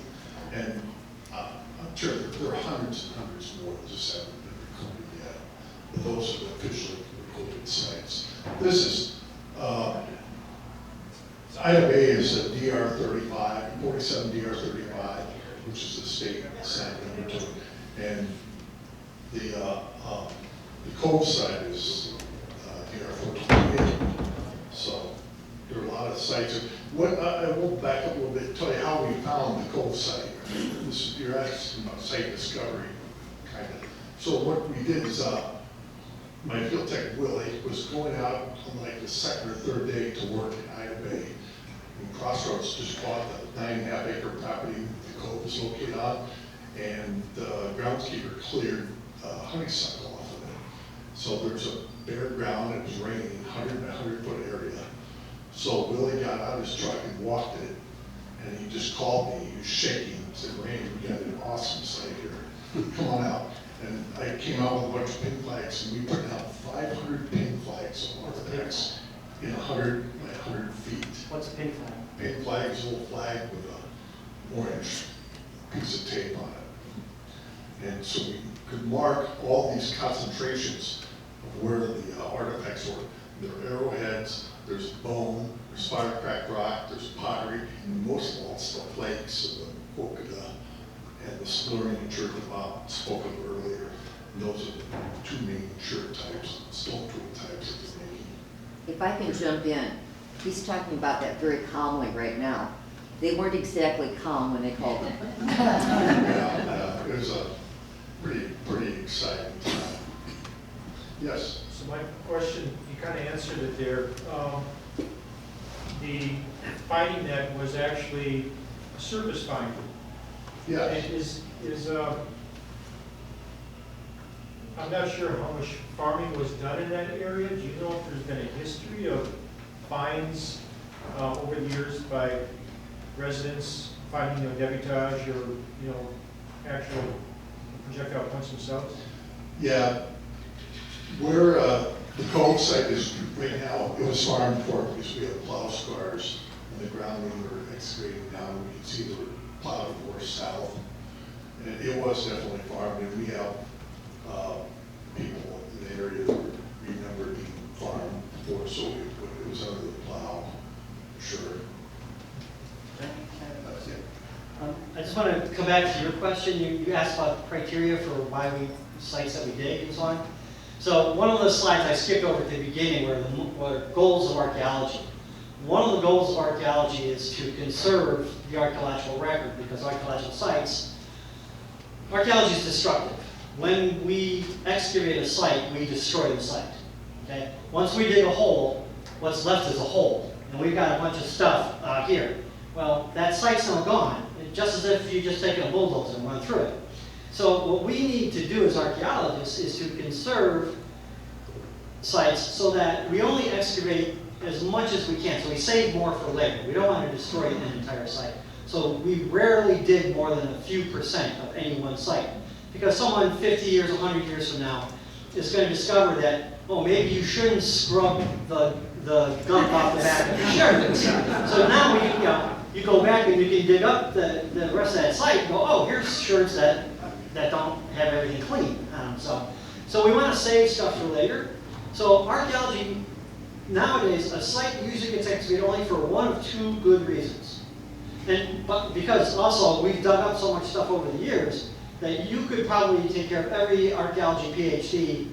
C: And I'm sure there are hundreds and hundreds more that just haven't been recorded yet. But those are the officially recorded sites. This is, Ida Bay is a DR35, 47 DR35, which is the state site inventory. And the Cove site is DR14. So there are a lot of sites. I will back up a little bit and tell you how we found the Cove site. You're asking about site discovery, kind of. So what we did is, my field tech Willie was going out on like the 2nd or 3rd day to work in Ida Bay. And Crossroads just bought the 9.5 acre property the Cove is located on, and the groundskeeper cleared honeysuckle off of it. So there's a bare ground, it was raining, 100 by 100 foot area. So Willie got out of his truck and walked it, and he just called me, he was shaking, and said, "Randy, we got an awesome site here, come on out." And I came out with a bunch of pin flags, and we put down 500 pin flags on artifacts in 100 by 100 feet.
D: What's a pin flag?
C: Pin flag is a little flag with an orange piece of tape on it. And so we could mark all these concentrations of where the artifacts were. There are arrowheads, there's bone, there's fire cracked rock, there's pottery, and most of all it's the flakes of the quokka and the splurring and chert that Bob spoke of earlier. And those are the 2 main chert types, stone tool types that they're making.
B: If I can jump in, he's talking about that very calmly right now. They weren't exactly calm when they called them.
C: Yeah, it was a pretty exciting time. Yes?
H: So my question, you kind of answered it there. The finding that was actually a surface finding.
C: Yeah.
H: Is I'm not sure how much farming was done in that area. Do you know if there's been a history of finds over the years by residents finding, debitage or, actual projectile points themselves?
C: Yeah, where the Cove site is right now, it was farmed before because we have plow scars on the ground when we were excavating down. We could see the plow bore south. And it was definitely farmed, and we have people in the area that remember being farmed before, so it was under the plow, for sure.
D: I just want to come back to your question. You asked about criteria for why we sites that we dig and so on. So one of the slides I skipped over at the beginning were goals of archaeology. One of the goals of archaeology is to conserve the archaeological record, because archaeological sites, archaeology is destructive. When we excavate a site, we destroy the site. Okay? Once we dig a hole, what's left is a hole, and we've got a bunch of stuff out here. Well, that site's now gone. It's just as if you just take a bulldozer and run through it. So what we need to do as archaeologists is to conserve sites so that we only excavate as much as we can. So we save more for later. We don't want to destroy an entire site. So we rarely dig more than a few percent of any one site. Because someone 50 years, 100 years from now is going to discover that, oh, maybe you shouldn't scrub the gunk off the back of the shirt. So now you go back and you can dig up the rest of that site and go, oh, here's shirts that don't have everything clean. So we want to save stuff for later. So archaeology, nowadays, a site usually gets excavated only for one of two good reasons. But because also we've dug up so much stuff over the years that you could probably take care of every archaeology PhD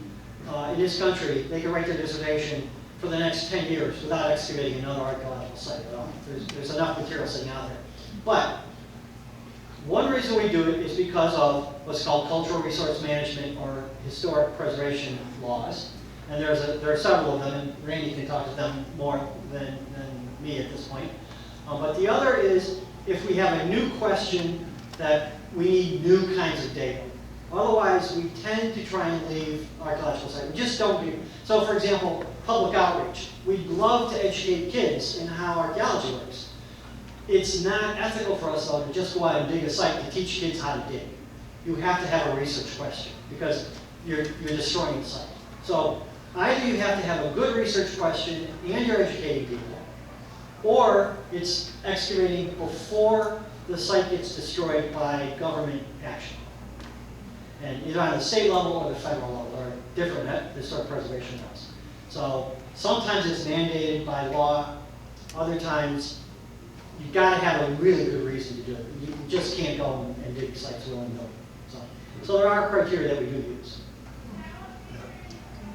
D: in this country. They could write their dissertation for the next 10 years without excavating another archaeological site at all. There's enough material sitting out there. But one reason we do it is because of what's called cultural resource management or historic preservation laws. And there are several of them, and Randy can talk to them more than me at this point. But the other is if we have a new question that we need new kinds of data. Otherwise, we tend to try and leave archaeological sites. We just don't do. So, for example, public outreach. We'd love to educate kids in how archaeology works. It's not ethical for us, though, to just go out and dig a site to teach kids how to dig. You have to have a research question because you're destroying the site. So either you have to have a good research question and you're educating people, or it's excavating before the site gets destroyed by government action. And either on the state level or the federal level are different historic preservation laws. So sometimes it's mandated by law, other times you've got to have a really good reason to do it. You just can't go and dig sites willy-nilly. So there are criteria that we do use.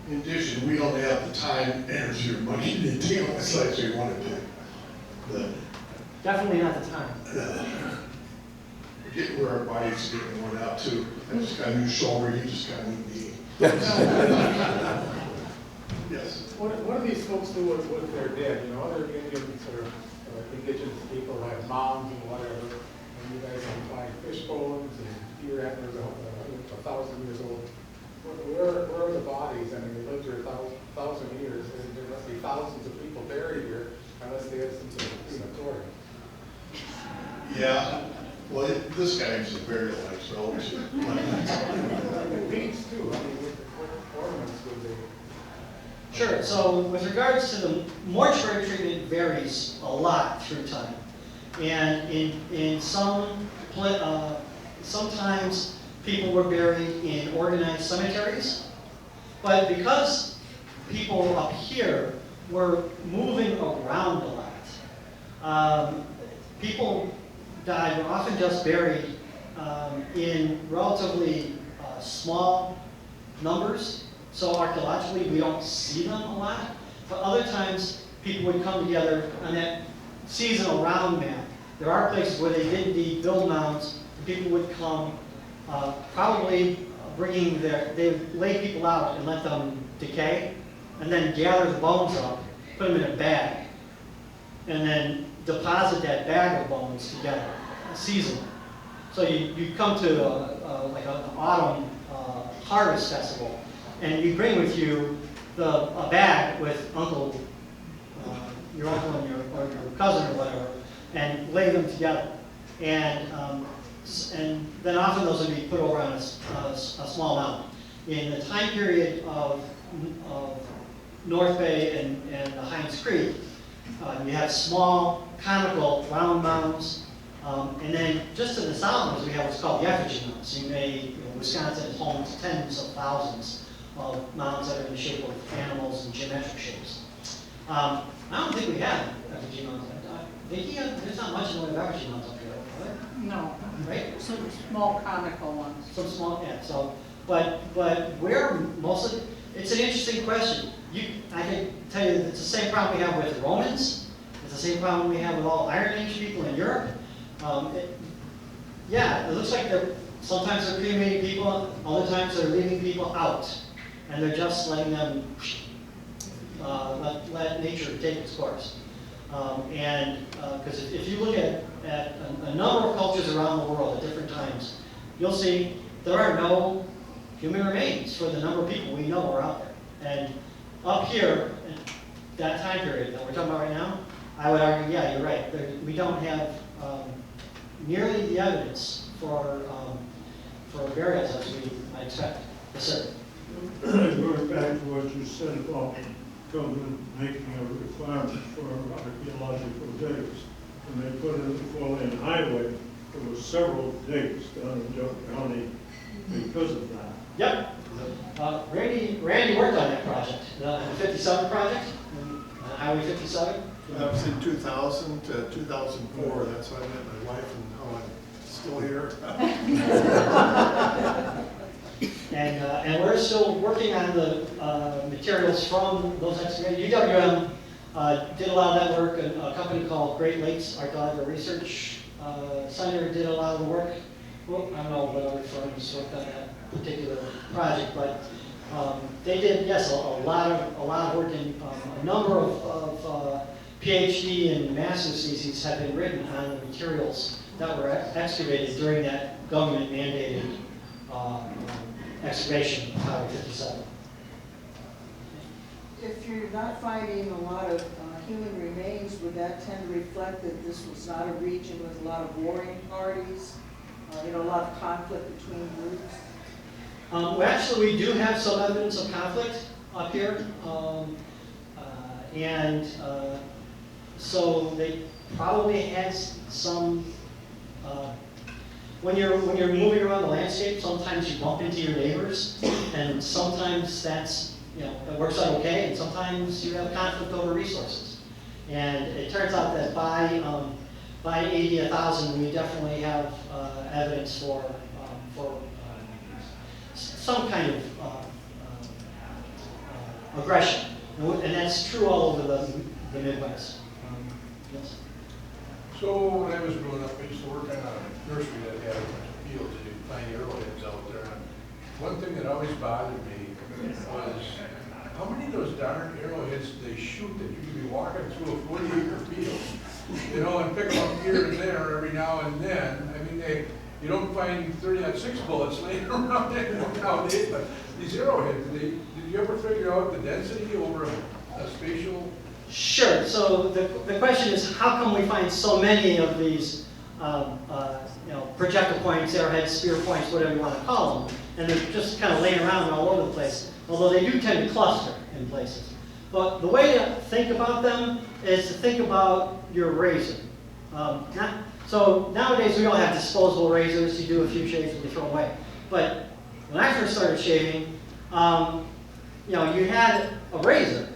C: In addition, we don't have the time, energy, or money to dig on the sites we want to dig.
D: Definitely not the time.
C: Get where our bodies are getting worn out too. I just got a new shoulder, you just got a new knee. Yes.
I: What do these folks do with their dead? Other Indians or indigenous people have mounds and whatever, and you guys can find fish bones and deer antlers 1,000 years old. Where are the bodies? I mean, they lived here 1,000 years. There must be thousands of people buried here unless they had some sort of crematory.
C: Yeah. Well, this guy is a burial rights relative.
I: And beads too. I mean, what ornaments would they?
D: Sure. So with regards to the mortuary treatment varies a lot through time, and in sometimes people were buried in organized cemeteries, but because people up here were moving around a lot, people died were often just buried in relatively small numbers. So archaeologically, we don't see them a lot. But other times, people would come together on that seasonal round map. There are places where they did indeed build mounds. And people would come, probably bringing they would lay people out and let them decay, and then gather the bones up, put them in a bag, and then deposit that bag of bones together seasonally. So you come to like an autumn harvest festival, and you bring with you a bag with your uncle and your cousin or whatever, and lay them together. And then often those would be put over on a small mountain. In the time period of North Bay and the Hines Creek, you have small, conical, round mounds. And then just to the south of us, we have what's called the effigy mounds. Wisconsin is home to tens of thousands of mounds that are in the shape of animals and geometric shapes. I don't think we have effigy mounds. There's not much in the way of effigy mounds up here, are there?
E: No,
D: Right?
E: some small conical ones.
D: Some small, yeah. So, but where most of it's an interesting question. I can tell you that it's the same problem we have with the Romans. It's the same problem we have with all Iron Age people in Europe. It looks like sometimes they're cremating people, other times they're leaving people out, and they're just letting them let nature take its course. Because if you look at a number of cultures around the world at different times, you'll see there are no human remains for the number of people we know are out there. And up here, in that time period that we're talking about right now, I would argue, yeah, you're right. We don't have nearly the evidence for burials as we might expect. Yes, sir.
J: Going back to what you said about government making a requirement for archaeological digs, when they put in the four-lane highway, there were several digs down in Joe County because of that.
D: Yep. Randy worked on that project, the 57 project, Highway 57.
C: That was in 2000 to 2004. That's when I met my wife and how I'm still here.
D: And we're still working on the materials from those excavations. UWM did a lot of that work, and a company called Great Lakes Archaeological Research Center did a lot of the work. Well, I don't know what other firms worked on that particular project, but they did, yes, a lot of work, in a number of PhD and master's theses have been written on the materials that were excavated during that government-mandated excavation of Highway 57.
E: If you're not finding a lot of human remains, would that tend to reflect that this was not a region with a lot of warring parties? A lot of conflict between groups?
D: Well, actually, we do have some evidence of conflict up here. So they probably had some, when you're moving around the landscape, sometimes you bump into your neighbors, and sometimes it works out okay, and sometimes you have conflict over resources. And it turns out that by 80, 1,000, we definitely have evidence for some kind of aggression, and that's true all over the Midwest. Yes.
G: So when I was growing up, I used to work on a nursery that had a bunch of fields, and you'd find arrowheads out there. And one thing that always bothered me was how many of those darn arrowheads did they shoot that you could be walking through a 40-acre field, and pick them up here and there every now and then. I mean, you don't find 30-06 bullets laying around anymore nowadays, but these arrowheads, did you ever figure out the density over a spatial?
D: Sure. So the question is, how come we find so many of these, projectile points, arrowheads, spear points, whatever you want to call them, and they're just kind of laying around all over the place, although they do tend to cluster in places. But the way to think about them is to think about your razor. So nowadays we all have disposable razors. You do a few shaves and you throw them away. But when I first started shaving, you had a razor,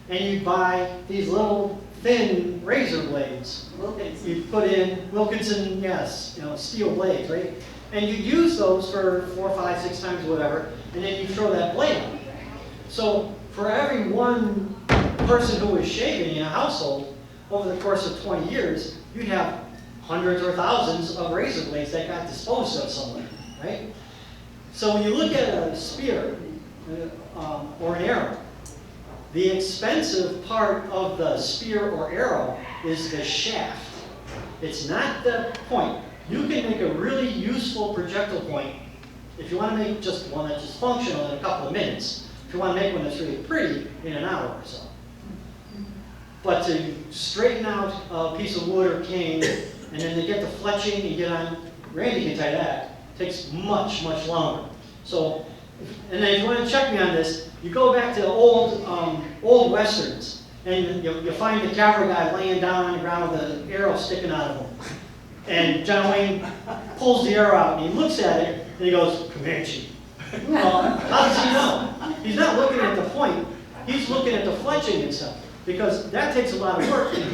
D: and you'd buy these little thin razor blades. You put in Wilkinson, yes, steel blades, right? And you use those for 4, 5, 6 times, whatever, and then you throw that blade out. So for every one person who was shaving in a household over the course of 20 years, you'd have hundreds or thousands of razor blades that got disposed of somewhere, right? So when you look at a spear or an arrow, the expensive part of the spear or arrow is the shaft. It's not the point. You can make a really useful projectile point if you want to make just one that's just functional in a couple of minutes, if you want to make one that's really pretty, in an hour or so. But to straighten out a piece of wood or cane, and then to get the fletching and get on, Randy can tell you that, takes much, much longer. So, and then if you want to check me on this, you go back to old westerns, and you'll find the cavalry guy laying down on the ground with an arrow sticking out of him. And John Wayne pulls the arrow out, and he looks at it, and he goes, Comanche. Well, how does he know? He's not looking at the point, he's looking at the fletching and stuff. Because that takes a lot of work, and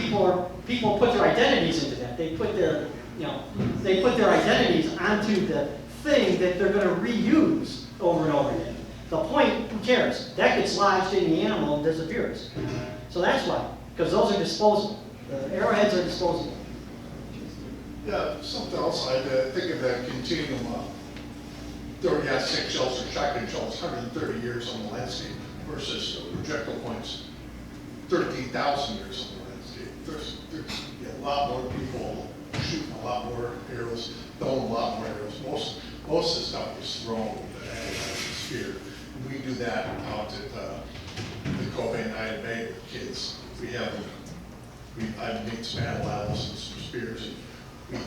D: people put their identities into that. They put their, they put their identities onto the thing that they're going to reuse over and over again. The point, who cares? That gets lodged in the animal and disappears. So that's why, because those are disposable. The arrowheads are disposable.
C: Yeah, something else, I think of that continuum of 30-06 shells or shotgun shells, 130 years on the landscape versus projectile points, 13,000 years on the landscape. There's a lot more people shooting a lot more arrows, throwing a lot more arrows. Most of the stuff is thrown with a spear. And we do that out at the Coggin Bay with kids. I've made some battle owls and some spears. And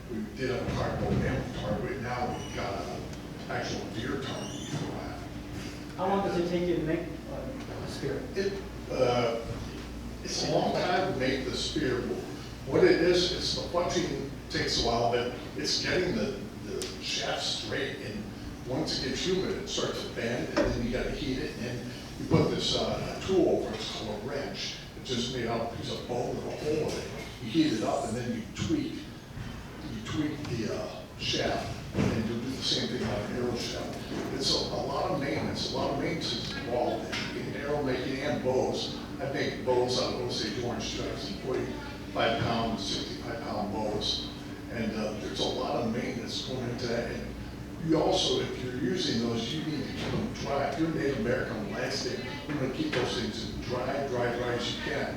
C: we did a cardboard mammal target. Now we've got an actual deer target we throw at.
D: How long does it take you to make a spear?
C: It's a long time to make the spear. What it is, it's the fletching takes a while, but it's getting the shaft straight. And once it gets humid, it starts to bend, and then you got to heat it. And you put this tool over it. It's called a wrench. It's just made out of a piece of bone with a hole in it. You heat it up, and then you tweak the shaft, and you do the same thing on an arrow shaft. It's a lot of maintenance. A lot of maintenance is involved in arrow making and bows. I make bows out of Osage orange stripes, 45-pound, 65-pound bows, and there's a lot of maintenance going into that. And you also, if you're using those, you need to keep them dry. If you're Native American landscape, you're going to keep those things as dry as you can,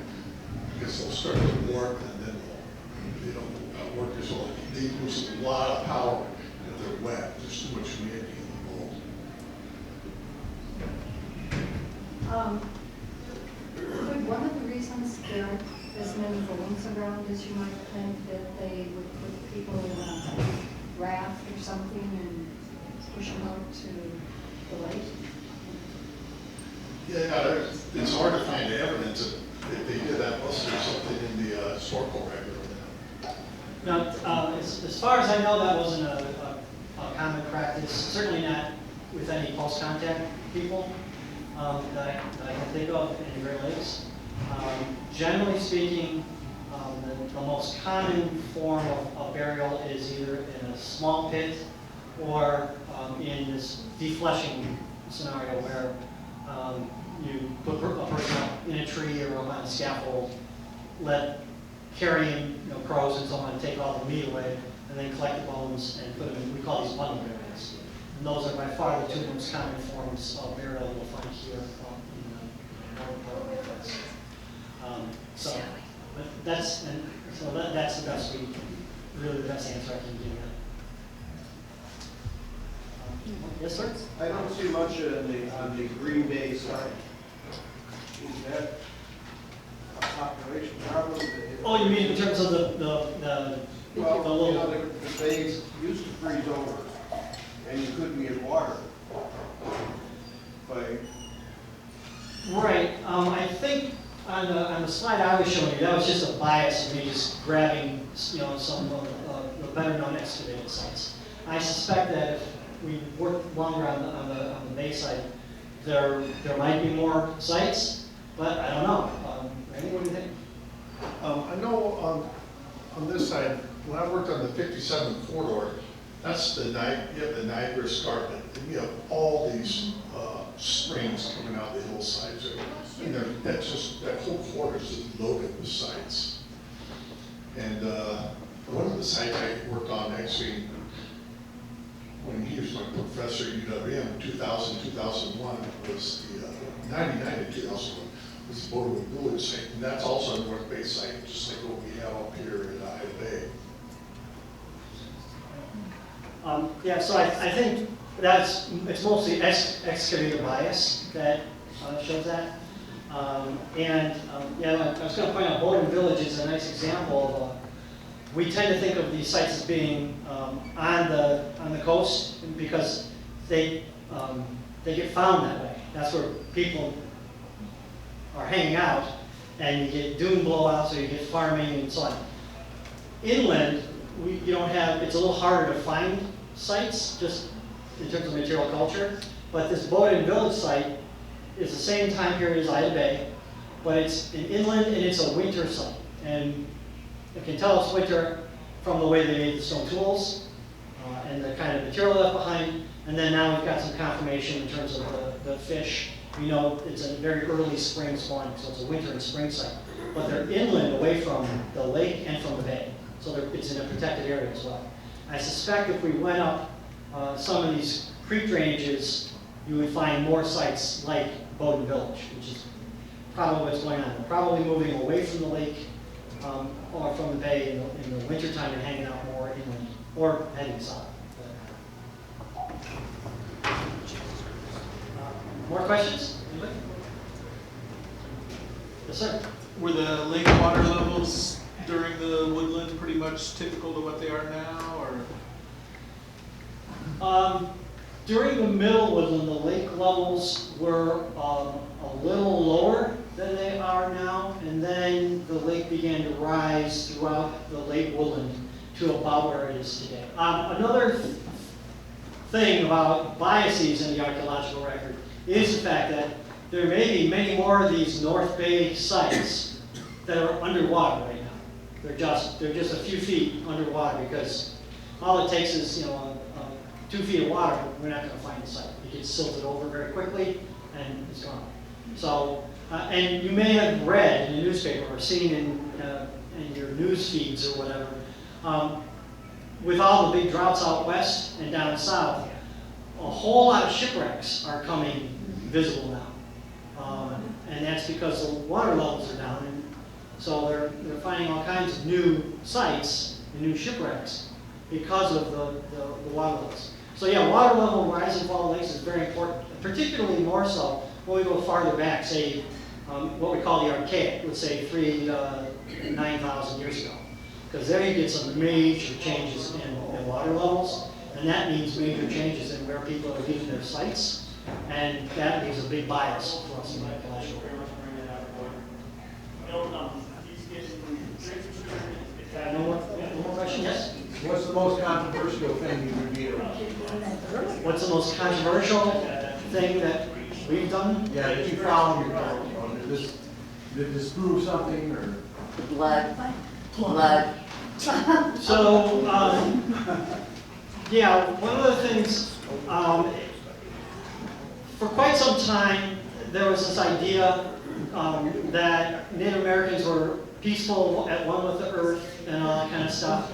C: because they'll start to warp, and then they don't work as well. They lose a lot of power if they're wet. There's too much humidity in the bowl.
K: Would one of the reasons there aren't as many balloons around as you might think, that they would put people in a raft or something and push them out to the lake?
C: Yeah, it's hard to find evidence that they did that unless there's something in the historical record.
D: Now, as far as I know, that wasn't a common practice, certainly not with any post-contact people that I can think of in the Great Lakes. Generally speaking, the most common form of burial is either in a small pit or in this defleshing scenario where you put a person up in a tree or on a scaffold, let carrying crows and so on take all the meat away, and then collect the bones and put them in. We call these bundle burials. And those are by far the two most common forms of burial you'll find here in the northern part of the place. That's the best really the best answer I can give you. Yes, sir?
L: I don't see much on the Green Bay side. Is that a population problem?
D: Oh, you mean in terms of the little...
L: the bays used to freeze over, and you couldn't get water.
D: Right. I think on the slide I was showing you, that was just a bias of me just grabbing, some of the better known excavated sites. I suspect that if we work longer on the Bay site, there might be more sites, but I don't know. Randy, what do you think?
C: I know on this side, when I worked on the 57 corridor, that's you have the Niagara Escarpment, and you have all these springs coming out the hillsides. And that whole corridor is loaded with sites. And one of the sites I worked on actually, when he was my professor at UWM in 2000, 2001, was the 99 to 2001, was the Woodland Village site. And that's also a North Bay site, just like what we have up here in Ida Bay.
D: Yeah, so I think it's mostly excavator bias that shows that. Yeah, I was going to point out Bowden Village is a nice example of we tend to think of these sites as being on the coast because they get found that way. That's where people are hanging out, and you get dune blowouts or you get farming and so on. Inland, you don't have, it's a little harder to find sites just in terms of material culture, but this Bowden Village site is the same time period as Ida Bay, but it's an inland and it's a winter site. And you can tell it's winter from the way they made the stone tools and the kind of material left behind. And then now we've got some confirmation in terms of the fish. We know it's a very early spring spawn, so it's a winter and spring site. But they're inland away from the lake and from the bay. So it's in a protected area as well. I suspect if we went up some of these creek drainages, you would find more sites like Bowden Village, which is probably what's going on. They're probably moving away from the lake or from the bay in the wintertime and hanging out more inland or heading south. More questions? Anybody? Yes, sir.
M: Were the lake water levels during the woodland pretty much typical to what they are now, or?
D: During the Middle Woodland, the lake levels were a little lower than they are now, and then the lake began to rise throughout the Late Woodland to about where it is today. Another thing about biases in the archaeological record is the fact that there may be many more of these North Bay sites that are underwater right now. They're just a few feet underwater because all it takes is 2 feet of water. We're not going to find the site. It gets silted over very quickly and it's gone. So, and you may have read in the newspaper or seen in your news feeds or whatever, with all the big droughts out west and down south, a whole lot of shipwrecks are coming visible now. And that's because the water levels are down. And so they're finding all kinds of new sites and new shipwrecks because of the water levels. So yeah, water level rise and fall of lakes is very important, particularly more so when we go farther back, say what we call the Archaic, let's say 3,000 to 9,000 years ago. Because there you get some major changes in water levels, and that means major changes in where people are leaving their sites, and that leaves a big bias for us in the archaeological record. No more questions? Yes?
L: What's the most controversial thing you revealed?
D: What's the most controversial thing that we've done?
L: Yeah, that you found, did this prove something, or?
B: Blood.
D: So, yeah, one of the things, for quite some time, there was this idea that Native Americans were peaceful, at one with the earth, and all that kind of stuff.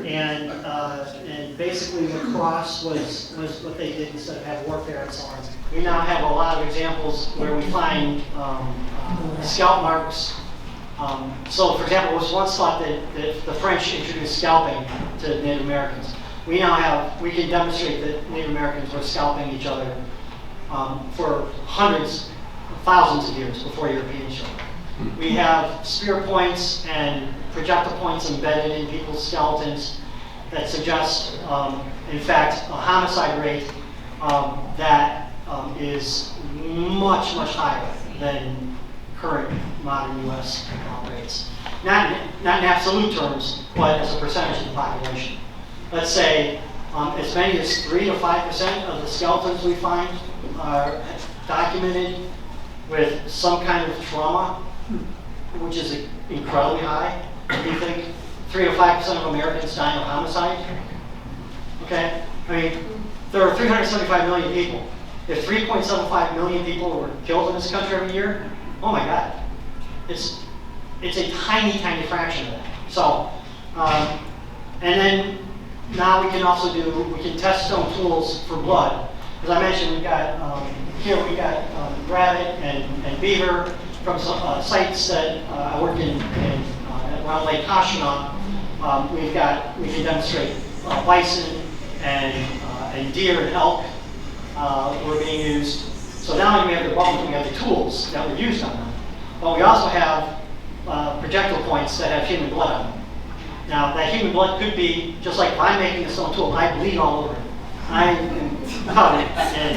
D: And basically the cross was what they did instead of have warfare and so on. We now have a lot of examples where we find scalp marks. So for example, it was once thought that the French introduced scalping to Native Americans. We can demonstrate that Native Americans were scalping each other for hundreds, thousands of years before Europeans showed up. We have spear points and projectile points embedded in people's skeletons that suggest, in fact, a homicide rate that is much, much higher than current modern U.S. rates. Not in absolute terms, but as a percentage of the population. Let's say as many as 3 to 5% of the skeletons we find are documented with some kind of trauma, which is incredibly high. We think 3 to 5% of Americans die of homicide. Okay? I mean, there are 375 million people. If 3.75 million people were killed in this country every year, oh my God. It's a tiny, tiny fraction of that. So, and then now we can also we can test stone tools for blood. As I mentioned, we've got, here we got rabbit and beaver from some sites that I work in around Lake Kashima. We can demonstrate bison and deer and elk were being used. So not only we have the bones, we have the tools that were used on them, but we also have projectile points that have human blood on them. Now, that human blood could be, just like if I'm making a stone tool, I bleed all over it. I am covered in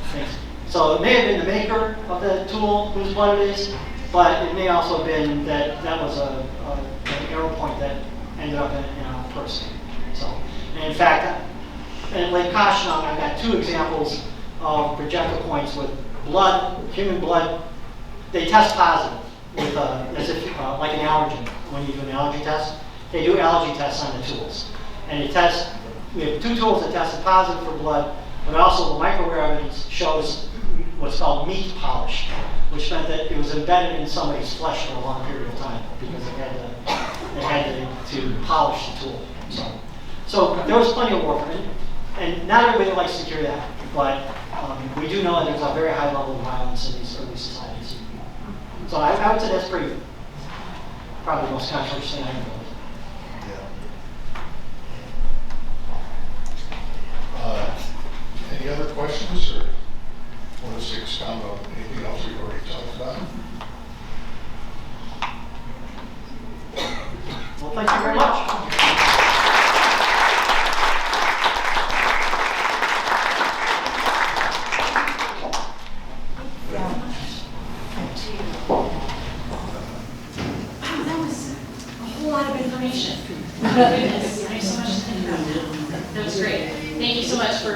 D: things. So it may have been the maker of the tool whose blood it is, but it may also have been that that was an arrow point that ended up in a person. So, and in fact, in Lake Coggin, I've got 2 examples of projectile points with blood, human blood. They test positive with as if like an allergen. When you do an allergy test, they do allergy tests on the tools, and they test. We have 2 tools that tested positive for blood, but also the microwear evidence shows what's called meat polish, which meant that it was embedded in somebody's flesh for a long period of time because they had to polish the tool. So there was plenty of warfare, and not everybody likes to hear that, but we do know that there's a very high level of violence in these early societies. So I would say that's probably the most controversial thing I know.
C: Any other questions, or want us to expound on anything else we've already talked about?
D: Well, thank you very much.
A: That was a whole lot of information. Oh my goodness, I have so much to think about now. That was great. Thank you so much for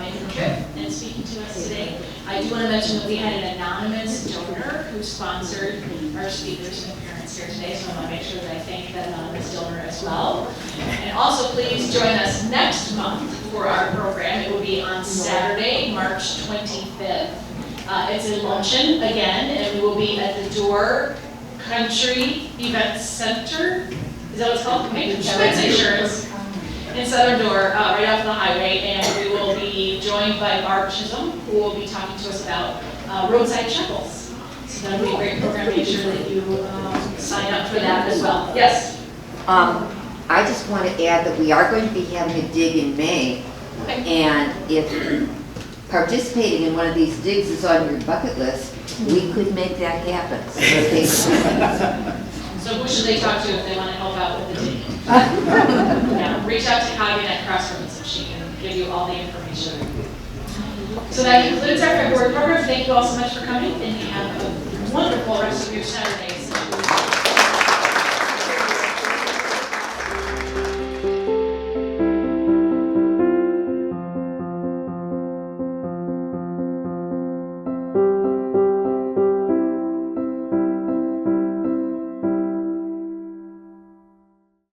A: making the trip and speaking to us today. I do want to mention that we had an anonymous donor who sponsored our speakers and appearance here today, so I want to make sure that I thank that anonymous donor as well. And also, please join us next month for our program. It will be on Saturday, March 25th. It's a luncheon again, and we will be at the Door Country Event Center. Is that what it's called? Okay. Insurance. In Southern Door, right off the highway, and we will be joined by Barb Chisholm, who will be talking to us about roadside shovels. So that'll be a great program. Make sure that you sign up for that as well. Yes?
B: I just want to add that we are going to be having a dig in May, and if participating in one of these digs is on your bucket list, we could make that happen.
A: So who should they talk to if they want to help out with the digging? Yeah, reach out to Coggin at Crossroads and she can give you all the information. So that concludes our February program. Thank you all so much for coming, and you have a wonderful rest of your Saturdays.